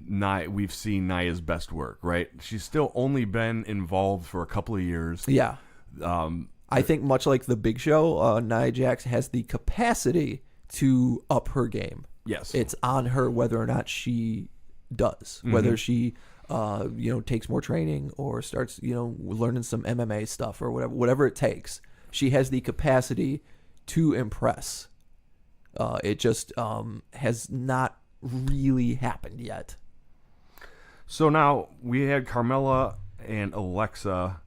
Speaker 1: we've seen Nia's best work, right? She's still only been involved for a couple of years.
Speaker 6: Yeah. I think much like the Big Show, Nia Jax has the capacity to up her game.
Speaker 1: Yes.
Speaker 6: It's on her whether or not she does, whether she takes more training or starts learning some MMA stuff or whatever it takes. She has the capacity to impress. It just has not really happened yet.
Speaker 1: So now we had Carmella and Alexa.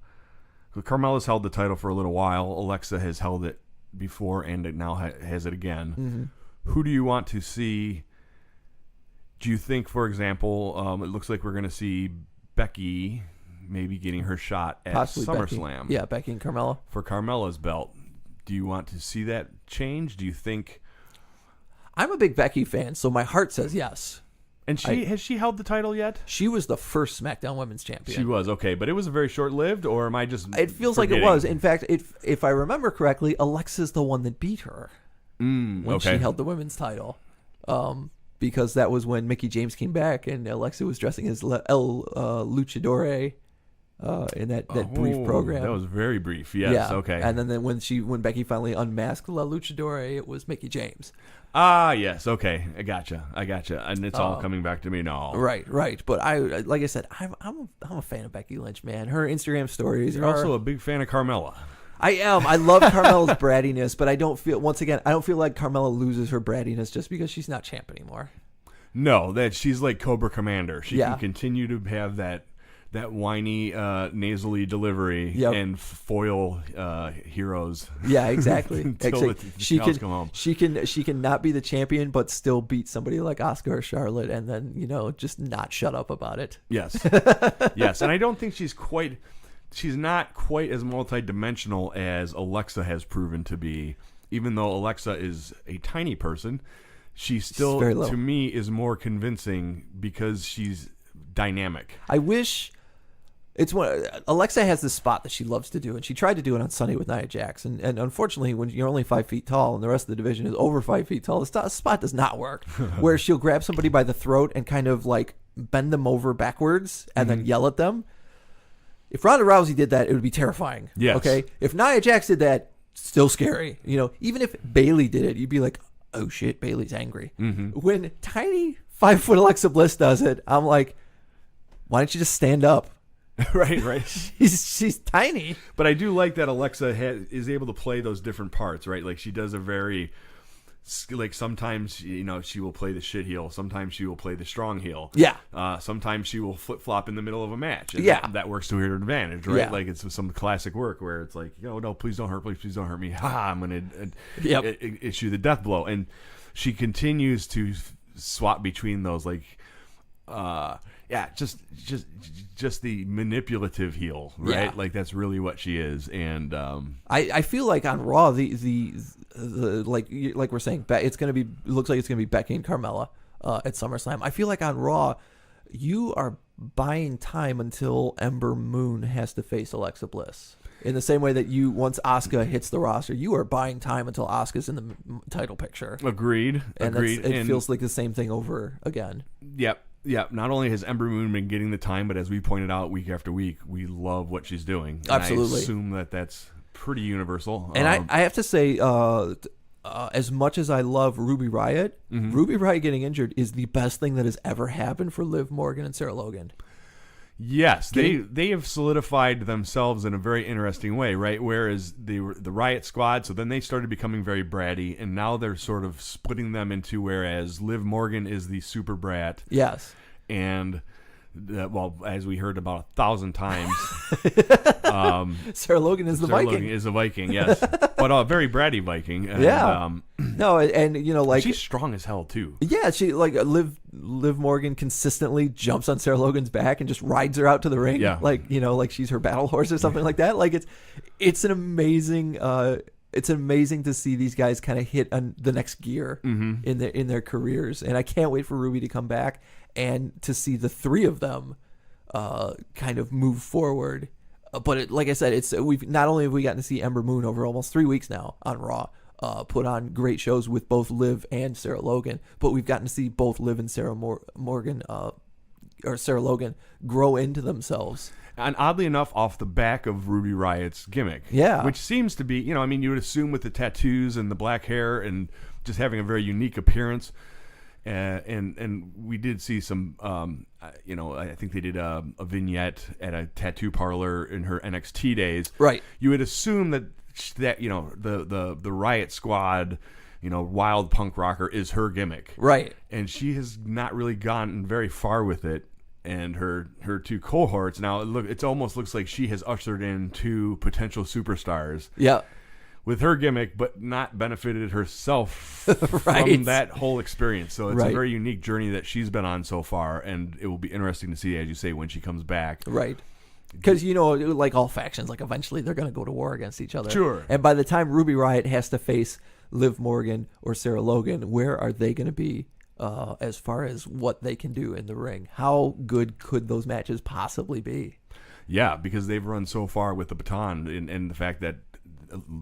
Speaker 1: Carmella's held the title for a little while. Alexa has held it before and it now has it again. Who do you want to see? Do you think, for example, it looks like we're going to see Becky maybe getting her shot at
Speaker 6: Possibly
Speaker 1: SummerSlam?
Speaker 6: Becky. Yeah, Becky and Carmella.
Speaker 1: For Carmella's belt. Do you want to see that change? Do you think...
Speaker 6: I'm a big Becky fan, so my heart says yes.
Speaker 1: And has she held the title yet?
Speaker 6: She was the first SmackDown Women's Champion.
Speaker 1: She was, okay. But it was very short-lived, or am I just
Speaker 6: It feels
Speaker 1: forgetting?
Speaker 6: like it was. In fact, if I remember correctly, Alexa's the one that beat her when she held the women's title. Because that was when Mickie James came back, and Alexa was dressing as El Luchador in that brief program.
Speaker 1: That was very brief, yes,
Speaker 6: yeah.
Speaker 1: okay.
Speaker 6: And then when Becky finally unmasked La Luchador, it was Mickie James.
Speaker 1: Ah, yes, okay. I gotcha. And it's all coming back to me now.
Speaker 6: Right. But like I said, I'm a fan of Becky Lynch, man. Her Instagram stories
Speaker 1: You're also a big fan of Carmella.
Speaker 6: I am. I love Carmella's brattiness, but I don't feel like Carmella loses her brattiness just because she's not champ anymore.
Speaker 1: No, that she's like Cobra Commander. She can continue to have that whiny, nasally delivery and foil heroes.
Speaker 6: Yeah, exactly.
Speaker 1: Until the cows come home.
Speaker 6: She can not be the champion, but still beat somebody like Asuka or Charlotte, and then just not shut up about it.
Speaker 1: Yes, yes, and I don't think she's not quite as multidimensional as Alexa has proven to be. Even though Alexa is a tiny person, she still, to me, is more convincing because she's dynamic.
Speaker 6: I wish Alexa has this spot that she loves to do, and she tried to do it on Sunday with Nia Jax, and unfortunately, when you're only 5 feet tall and the rest of the division is over 5 feet tall, the spot does not work. Where she'll grab somebody by the throat and kind of like bend them over backwards and then yell at them. If Ronda Rousey did that, it would be terrifying.
Speaker 1: Yes.
Speaker 6: Okay. If Nia Jax did that, still scary. Even if Bayley did it, you'd be like, oh shit, Bayley's angry. When tiny 5 foot Alexa Bliss does it, I'm like, why don't you just stand up?
Speaker 1: right.
Speaker 6: She's tiny.
Speaker 1: But I do like that Alexa is able to play those different parts, right? Like she does a very, like sometimes she will play the shit heel, sometimes she will play the strong heel. Yeah. Sometimes she will flip flop in the middle of a match. And that works to her advantage, right? Yeah. Like it's some classic work where it's like, no, please don't hurt me. I'm gonna issue the death blow, and she continues to swap between those like. Just the manipulative heel, right? Yeah. Like that's really what she is, and
Speaker 6: I feel like on Raw, the like we're saying, looks like it's gonna be Becky and Carmella at SummerSlam. I feel like on Raw, you are buying time until Ember Moon has to face Alexa Bliss. In the same way that you, once Asuka hits the roster, you are buying time until Asuka's in the title picture.
Speaker 1: Agreed.
Speaker 6: It feels like the same thing over again.
Speaker 1: Yep. Yeah, not only has Ember Moon been getting the time, but as we pointed out week after week, we love what she's doing. And
Speaker 6: absolutely.
Speaker 1: I assume that's pretty universal.
Speaker 6: And I have to say, as much as I love Ruby Riott, Ruby Riott getting injured is the best thing that has ever happened for Liv Morgan and Sarah Logan.
Speaker 1: Yes, they have solidified themselves in a very interesting way, right? Whereas the Riot Squad, so then they started becoming very bratty, and now they're sort of splitting them into whereas Liv Morgan is the super brat.
Speaker 6: Yes.
Speaker 1: And well, as we heard about 1,000 times,
Speaker 6: Sarah Logan is the
Speaker 1: Sarah
Speaker 6: Viking.
Speaker 1: Logan is a Viking, yes, but a very bratty Viking. And,
Speaker 6: Yeah. No, and like
Speaker 1: she's strong as hell too.
Speaker 6: Yeah, she like Liv Morgan consistently jumps on Sarah Logan's back and just rides her out to the ring.
Speaker 1: Yeah.
Speaker 6: Like like she's her battle horse or something like that. Like it's an amazing it's amazing to see these guys kind of hit on the next gear in their careers, and I can't wait for Ruby to come back and to see the three of them kind of move forward. But like I said, we've not only have we gotten to see Ember Moon over almost 3 weeks now on Raw, put on great shows with both Liv and Sarah Logan, but we've gotten to see both Liv and Sarah Logan grow into themselves.
Speaker 1: And oddly enough, off the back of Ruby Riot's gimmick.
Speaker 6: Yeah.
Speaker 1: Which seems to be, you would assume with the tattoos and the black hair and just having a very unique appearance. And we did see some, I think they did a vignette at a tattoo parlor in her NXT days.
Speaker 6: Right.
Speaker 1: You would assume that the Riot Squad, wild punk rocker is her gimmick.
Speaker 6: Right.
Speaker 1: And she has not really gotten very far with it. And her two cohorts now, it almost looks like she has ushered in two potential superstars.
Speaker 6: Yeah.
Speaker 1: With her gimmick, but not benefited herself
Speaker 6: Right.
Speaker 1: from that whole experience. So it's
Speaker 6: Right.
Speaker 1: a very unique journey that she's been on so far, and it will be interesting to see, as you say, when she comes back.
Speaker 6: Right. Because, like all factions, like eventually they're going to go to war against each other.
Speaker 1: Sure.
Speaker 6: And by the time Ruby Riott has to face Liv Morgan or Sarah Logan, where are they going to be as far as what they can do in the ring? How good could those matches possibly be? Yeah,
Speaker 1: because they've run so far with the baton, and the fact that,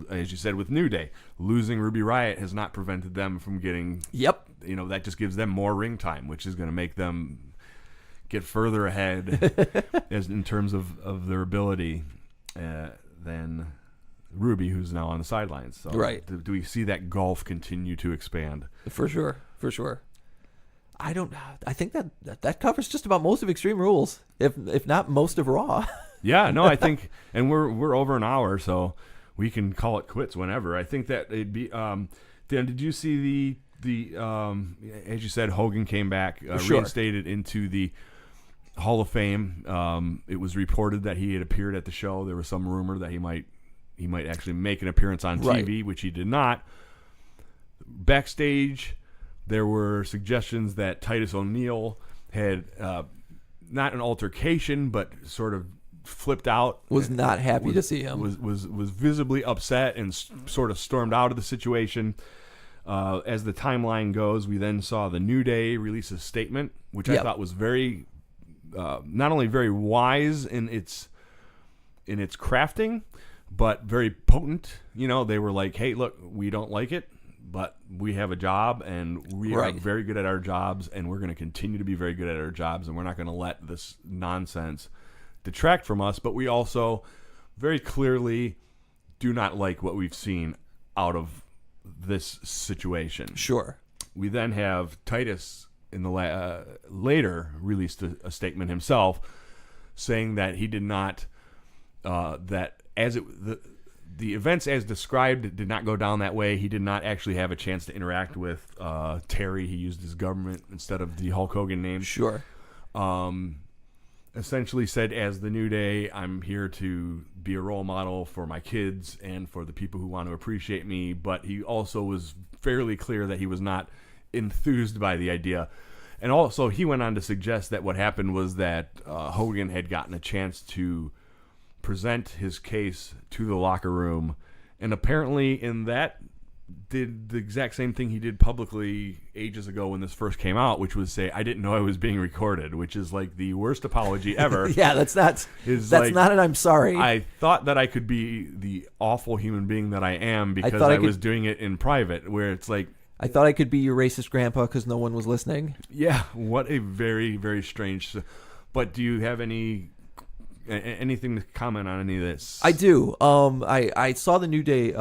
Speaker 1: as you said, with New Day, losing Ruby Riott has not prevented them from getting...
Speaker 6: Yep.
Speaker 1: That just gives them more ring time, which is going to make them get further ahead in terms of their ability than Ruby, who's now on the sidelines. So
Speaker 6: right.
Speaker 1: Do we see that gulf continue to expand?
Speaker 6: For sure. I think that covers just about most of Extreme Rules, if not most of Raw.
Speaker 1: Yeah, no, I think, and we're over an hour, so we can call it quits whenever. I think that it'd be. Dan, did you see the as you said, Hogan came back,
Speaker 6: Sure.
Speaker 1: reinstated into the Hall of Fame. It was reported that he had appeared at the show. There was some rumor that he might actually make an appearance on TV,
Speaker 6: Right.
Speaker 1: which he did not. Backstage, there were suggestions that Titus Oneil had not an altercation, but sort of flipped out.
Speaker 6: Was not happy to see him.
Speaker 1: Was visibly upset and sort of stormed out of the situation. As the timeline goes, we then saw the New Day release a statement, which I thought was very, not only very wise in its crafting, but very potent. They were like, "Hey, look, we don't like it, but we have a job, and we are very good at our jobs, and we're going to continue to be very good at our jobs, and we're not going to let this nonsense detract from us. But we also very clearly do not like what we've seen out of this situation."
Speaker 6: Sure.
Speaker 1: We then have Titus in the later released a statement himself, saying that he did not that as the events as described did not go down that way. He did not actually have a chance to interact with Terry. He used his government instead of the Hulk Hogan name.
Speaker 6: Sure.
Speaker 1: Essentially said, as the New Day, I'm here to be a role model for my kids and for the people who want to appreciate me. But he also was fairly clear that he was not enthused by the idea. And also, he went on to suggest that what happened was that Hogan had gotten a chance to present his case to the locker room, and apparently in that did the exact same thing he did publicly ages ago when this first came out, which was say, "I didn't know I was being recorded," which is like the worst apology ever.
Speaker 6: Yeah, that's not an "I'm sorry."
Speaker 1: I thought that I could be the awful human being that I am because I was doing it in private, where it's like,
Speaker 6: I thought I could be your racist grandpa because no one was listening.
Speaker 1: Yeah, what a very, very strange. But do you have anything to comment on any of this?
Speaker 6: I do. I saw the New Day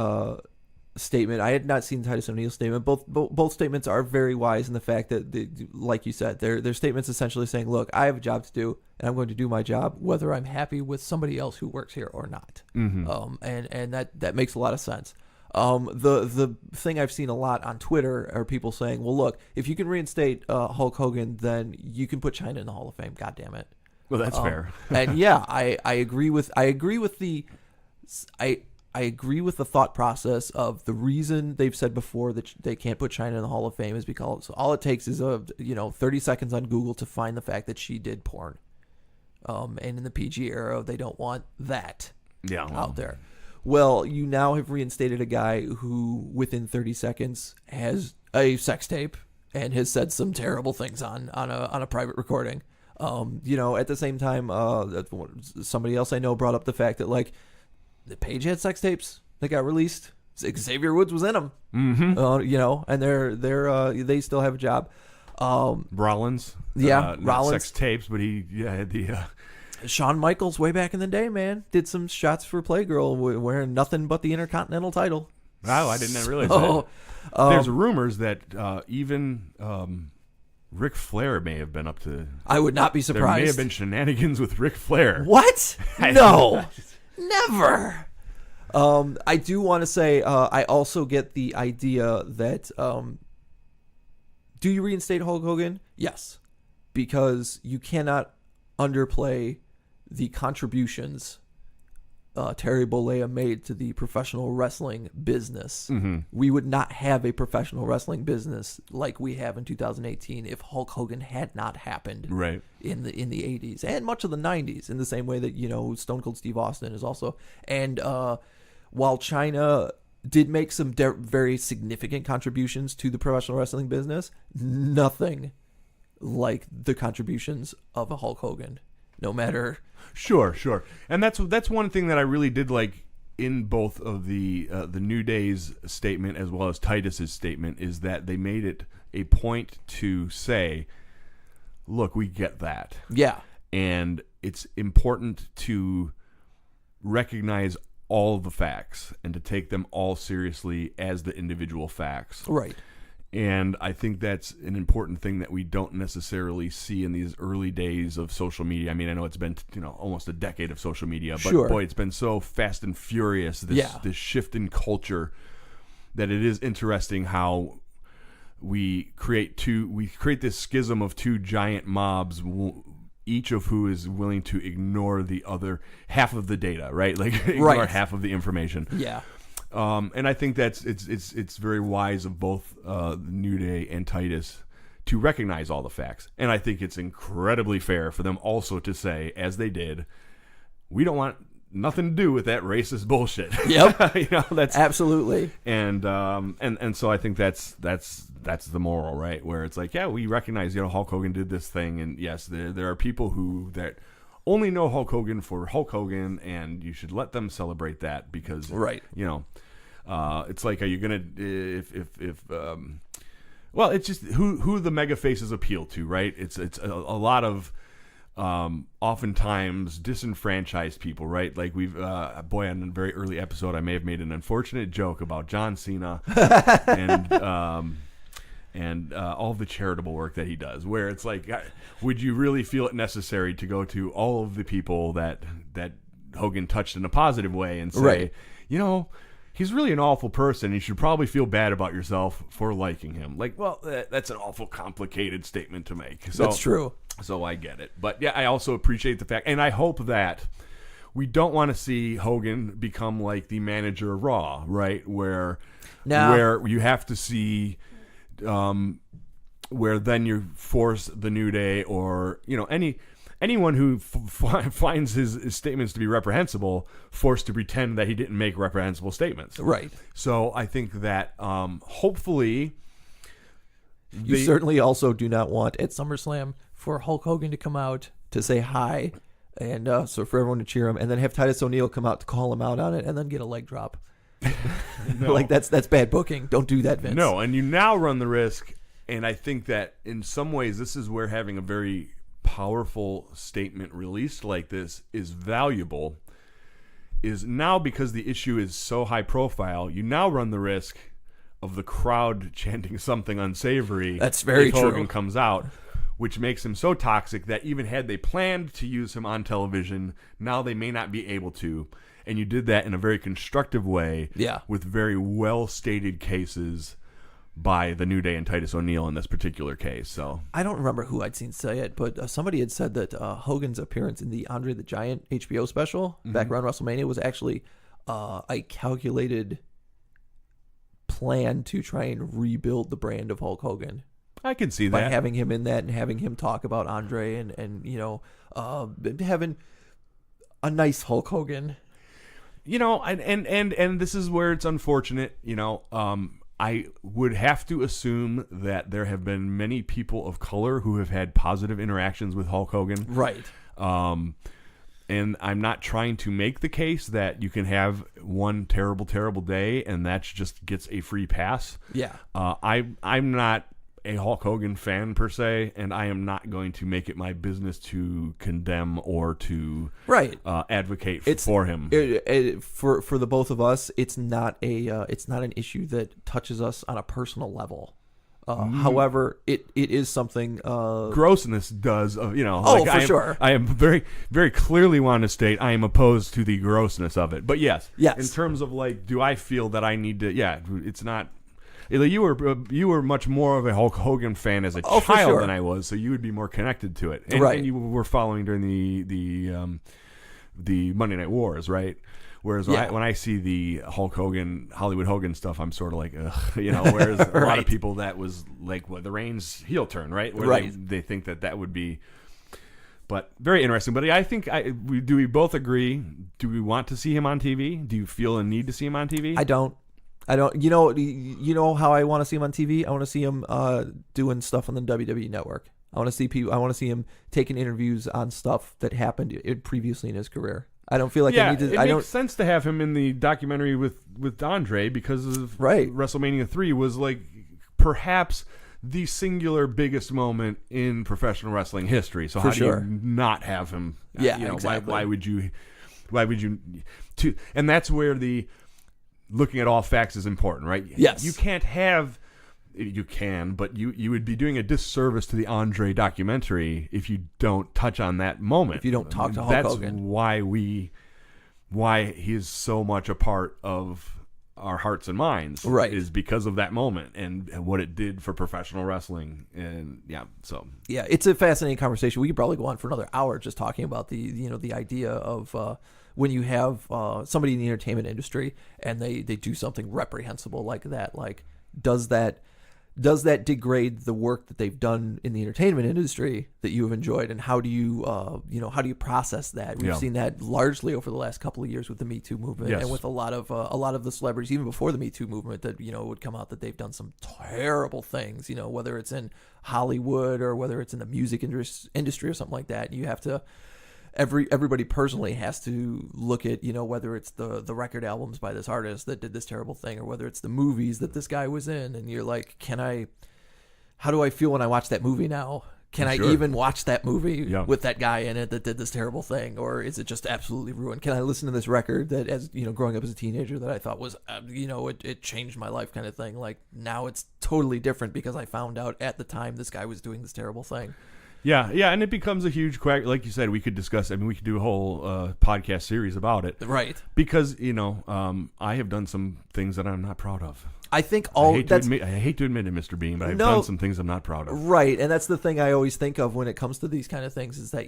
Speaker 6: statement. I had not seen Titus Oneil's statement. Both statements are very wise in the fact that, like you said, they're statements essentially saying, "Look, I have a job to do, and I'm going to do my job, whether I'm happy with somebody else who works here or not." Mm-hmm. And that makes a lot of sense. The thing I've seen a lot on Twitter are people saying, "Well, look, if you can reinstate Hulk Hogan, then you can put China in the Hall of Fame. God damn it."
Speaker 1: Well, that's fair.
Speaker 6: And yeah, I agree with the thought process of the reason they've said before that they can't put China in the Hall of Fame is because all it takes is 30 seconds on Google to find the fact that she did porn. And in the PG era, they don't want that out there. Well, you now have reinstated a guy who, within 30 seconds, has a sex tape and has said some terrible things on a private recording. At the same time, somebody else I know brought up the fact that the Page had sex tapes that got released. Xavier Woods was in them. Mm-hmm. And they still have a job.
Speaker 1: Rollins,
Speaker 6: Rollins,
Speaker 1: not sex tapes, but he had the.
Speaker 6: Shawn Michaels, way back in the day, man, did some shots for Playgirl wearing nothing but the Intercontinental title.
Speaker 1: Wow, I didn't realize that. There's rumors that even Ric Flair may have been up to.
Speaker 6: I would not be surprised.
Speaker 1: There may have been shenanigans with Ric Flair.
Speaker 6: What? No, never. I do want to say I also get the idea that do you reinstate Hulk Hogan? Yes, because you cannot underplay the contributions Terry Bollea made to the professional wrestling business. Mm-hmm. We would not have a professional wrestling business like we have in 2018 if Hulk Hogan had not happened in the 80s and much of the 90s, in the same way that Stone Cold Steve Austin is also. And while China did make some very significant contributions to the professional wrestling business, nothing like the contributions of a Hulk Hogan. No matter.
Speaker 1: Sure. And that's one thing that I really did like in both of the New Day's statement as well as Titus's statement, is that they made it a point to say, look, we get that.
Speaker 6: Yeah.
Speaker 1: And it's important to recognize all of the facts and to take them all seriously as the individual facts.
Speaker 6: Right.
Speaker 1: And I think that's an important thing that we don't necessarily see in these early days of social media. I mean, I know it's been almost a decade of social media, but boy, it's been so fast and furious, this shift in culture, that it is interesting how we create this schism of two giant mobs, each of who is willing to ignore the other half of the data, right? Ignore half of the information.
Speaker 6: Yeah.
Speaker 1: And I think it's very wise of both New Day and Titus to recognize all the facts. And I think it's incredibly fair for them also to say, as they did, we don't want nothing to do with that racist bullshit.
Speaker 6: Yep.
Speaker 1: That's
Speaker 6: absolutely.
Speaker 1: And so I think that's the moral, right? Where it's like, yeah, we recognize, Hulk Hogan did this thing, and yes, there are people that only know Hulk Hogan for Hulk Hogan, and you should let them celebrate that because, it's like, are you gonna well, it's just who the mega faces appeal to, right? It's a lot of oftentimes disenfranchised people, right? Like on a very early episode, I may have made an unfortunate joke about John Cena and all the charitable work that he does, where it's like, would you really feel it necessary to go to all of the people that Hogan touched in a positive way and say, he's really an awful person, you should probably feel bad about yourself for liking him? That's an awful complicated statement to make. So,
Speaker 6: that's true.
Speaker 1: So I get it. But yeah, I also appreciate the fact, and I hope that we don't want to see Hogan become like the manager of Raw, right? Where you have to see where then you force the New Day or anyone who finds his statements to be reprehensible forced to pretend that he didn't make reprehensible statements.
Speaker 6: Right.
Speaker 1: So I think that hopefully
Speaker 6: you certainly also do not want at SummerSlam for Hulk Hogan to come out to say hi, and so for everyone to cheer him, and then have Titus Oneil come out to call him out on it, and then get a leg drop. No. That's bad booking. Don't do that, Vince.
Speaker 1: No, and you now run the risk, and I think that in some ways this is where having a very powerful statement released like this is valuable, is now because the issue is so high profile, you now run the risk of the crowd chanting something unsavory.
Speaker 6: That's very
Speaker 1: if
Speaker 6: true.
Speaker 1: Hogan comes out, which makes him so toxic that even had they planned to use him on television, now they may not be able to. And you did that in a very constructive way, with very well-stated cases by the New Day and Titus Oneil in this particular case. So
Speaker 6: I don't remember who I'd seen say it, but somebody had said that Hogan's appearance in the Andre the Giant HBO special back around WrestleMania was actually a calculated plan to try and rebuild the brand of Hulk Hogan.
Speaker 1: I can see
Speaker 6: By
Speaker 1: that.
Speaker 6: having him in that and having him talk about Andre and having a nice Hulk Hogan.
Speaker 1: And this is where it's unfortunate, I would have to assume that there have been many people of color who have had positive interactions with Hulk Hogan.
Speaker 6: Right.
Speaker 1: And I'm not trying to make the case that you can have one terrible, terrible day and that just gets a free pass.
Speaker 6: Yeah.
Speaker 1: I'm not a Hulk Hogan fan per se, and I am not going to make it my business to condemn or to advocate for him.
Speaker 6: For the both of us, it's not an issue that touches us on a personal level. However, it is something.
Speaker 1: Grossness does,
Speaker 6: sure.
Speaker 1: I am very, very clearly want to state I am opposed to the grossness of it. But yes. In terms of do I feel that I need to? Yeah, it's not. You were much more of a Hulk Hogan fan as a child than I was, so you would be more connected to it. And you were following during the Monday Night Wars, right? Whereas when I see the Hulk Hogan, Hollywood Hogan stuff, I'm sort of like, ugh, whereas a lot of people that was like the Reigns heel turn, right? Where they think that would be, but very interesting. But I think do we both agree? Do we want to see him on TV? Do you feel a need to see him on TV?
Speaker 6: I don't. You know how I want to see him on TV? I want to see him doing stuff on the WWE Network. I want to see people. I want to see him taking interviews on stuff that happened previously in his career. I don't feel like I need to.
Speaker 1: It makes sense to have him in the documentary with Andre because of WrestleMania 3 was perhaps the singular biggest moment in professional wrestling history. So how do you not have him?
Speaker 6: Exactly.
Speaker 1: Why would you? And that's where looking at all facts is important, right?
Speaker 6: Yes.
Speaker 1: You can't have. You can, but you would be doing a disservice to the Andre documentary if you don't touch on that moment.
Speaker 6: If you don't talk to Hulk Hogan.
Speaker 1: That's why he is so much a part of our hearts and minds.
Speaker 6: Right.
Speaker 1: Is because of that moment and what it did for professional wrestling. And
Speaker 6: it's a fascinating conversation. We could probably go on for another hour just talking about the idea of when you have somebody in the entertainment industry and they do something reprehensible like that. Like, does that degrade the work that they've done in the entertainment industry that you have enjoyed, and how do you process that? We've seen that largely over the last couple of years with the Me Too movement and with a lot of the celebrities, even before the Me Too movement, that would come out that they've done some terrible things. Whether it's in Hollywood or whether it's in the music industry or something like that. And you have to. Everybody personally has to look at, whether it's the record albums by this artist that did this terrible thing, or whether it's the movies that this guy was in, and you're like, how do I feel when I watch that movie now? Can I even watch that movie with that guy in it that did this terrible thing, or is it just absolutely ruined? Can I listen to this record that, as growing up as a teenager, that I thought was, it changed my life kind of thing? Like, now it's totally different because I found out at the time this guy was doing this terrible thing.
Speaker 1: Yeah, and it becomes a huge quack. Like you said, we could discuss. I mean, we could do a whole podcast series about it,
Speaker 6: right?
Speaker 1: Because I have done some things that I'm not proud of.
Speaker 6: I think
Speaker 1: I hate to admit it, Mr. Bean, but I've done some things I'm not proud of.
Speaker 6: Right, and that's the thing I always think of when it comes to these kind of things is that,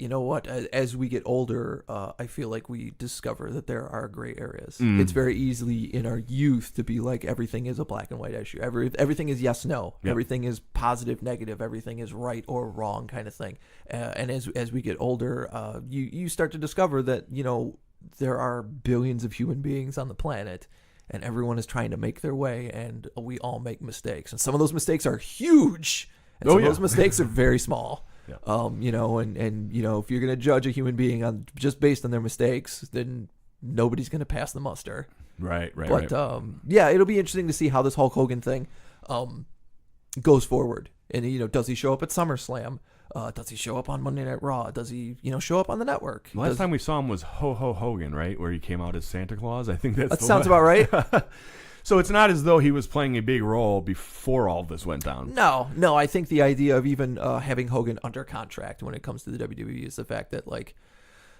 Speaker 6: as we get older, I feel like we discover that there are gray areas. It's very easily in our youth to be like everything is a black and white issue. Everything is yes, no. Yep. Everything is positive, negative. Everything is right or wrong kind of thing. And as we get older, you start to discover that, there are billions of human beings on the planet. And everyone is trying to make their way, and we all make mistakes. And some of those mistakes are huge, and some of those mistakes are very small. Yeah. If you're going to judge a human being on just based on their mistakes, then nobody's going to pass the muster.
Speaker 1: Right.
Speaker 6: But it'll be interesting to see how this Hulk Hogan thing goes forward. And does he show up at SummerSlam? Does he show up on Monday Night Raw? Does he, show up on the network?
Speaker 1: Last time we saw him was Ho Ho Hogan, right? Where he came out as Santa Claus. I think that
Speaker 6: sounds about right.
Speaker 1: So it's not as though he was playing a big role before all this went down.
Speaker 6: No. I think the idea of even having Hogan under contract when it comes to the WWE is the fact that,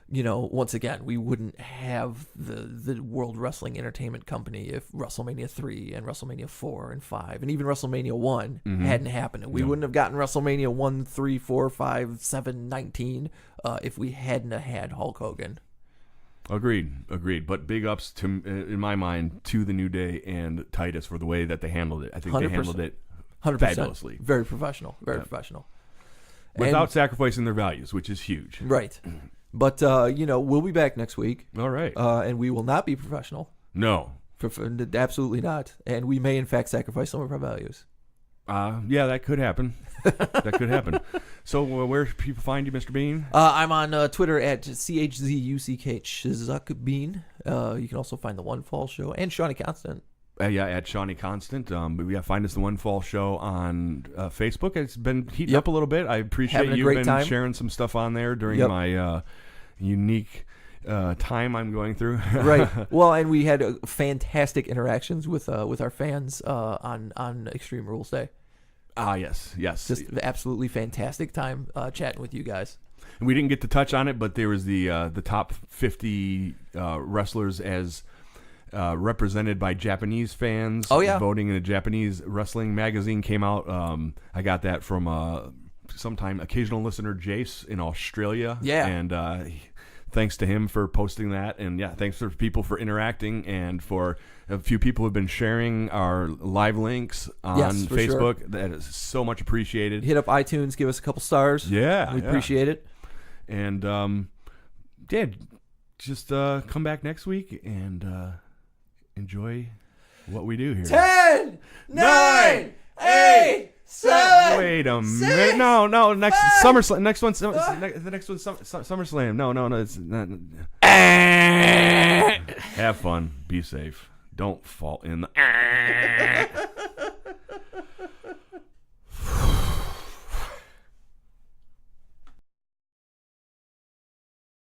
Speaker 6: once again, we wouldn't have the World Wrestling Entertainment Company if WrestleMania 3 and WrestleMania 4 and 5 and even WrestleMania 1 hadn't happened. We wouldn't have gotten WrestleMania 1, 3, 4, 5, 7, 19 if we hadn't have had Hulk Hogan.
Speaker 1: Agreed. But big ups to, in my mind, to the New Day and Titus for the way that they handled it. I think
Speaker 6: 100%.
Speaker 1: they handled it
Speaker 6: 100%.
Speaker 1: fabulously.
Speaker 6: Very professional. Very professional.
Speaker 1: Without sacrificing their values, which is huge.
Speaker 6: Right. But, we'll be back next week.
Speaker 1: All right.
Speaker 6: And we will not be professional.
Speaker 1: No.
Speaker 6: Absolutely not. And we may, in fact, sacrifice some of our values.
Speaker 1: Yeah, that could happen. So where can people find you, Mr. Bean?
Speaker 6: I'm on Twitter at CHZUCKBean. You can also find The One Fall Show and Shonny Constant.
Speaker 1: At Shonny Constant. But find us The One Fall Show on Facebook. It's been heating up a little bit. I appreciate you been sharing some stuff on there during my unique time I'm going through.
Speaker 6: Right. Well, and we had fantastic interactions with our fans on Extreme Rules Day.
Speaker 1: Yes.
Speaker 6: Just absolutely fantastic time chatting with you guys.
Speaker 1: And we didn't get to touch on it, but there was the top 50 wrestlers as represented by Japanese fans.
Speaker 6: Oh, yeah.
Speaker 1: Voting in a Japanese wrestling magazine came out. I got that from sometime occasional listener Jace in Australia.
Speaker 6: Yeah.
Speaker 1: And thanks to him for posting that. And thanks for people for interacting and for a few people who have been sharing our live links on Facebook. Sure. That is so much appreciated.
Speaker 6: Hit up iTunes, give us a couple stars.
Speaker 1: Yeah.
Speaker 6: We appreciate it.
Speaker 1: And just come back next week and enjoy what we do here.
Speaker 6: 10, 9, 8, 7.
Speaker 1: Wait a
Speaker 6: 6,
Speaker 1: minute. No. Next
Speaker 6: 5.
Speaker 1: SummerSlam. Next one. The next one's SummerSlam. No. It's not. Have fun. Be safe. Don't fall in the.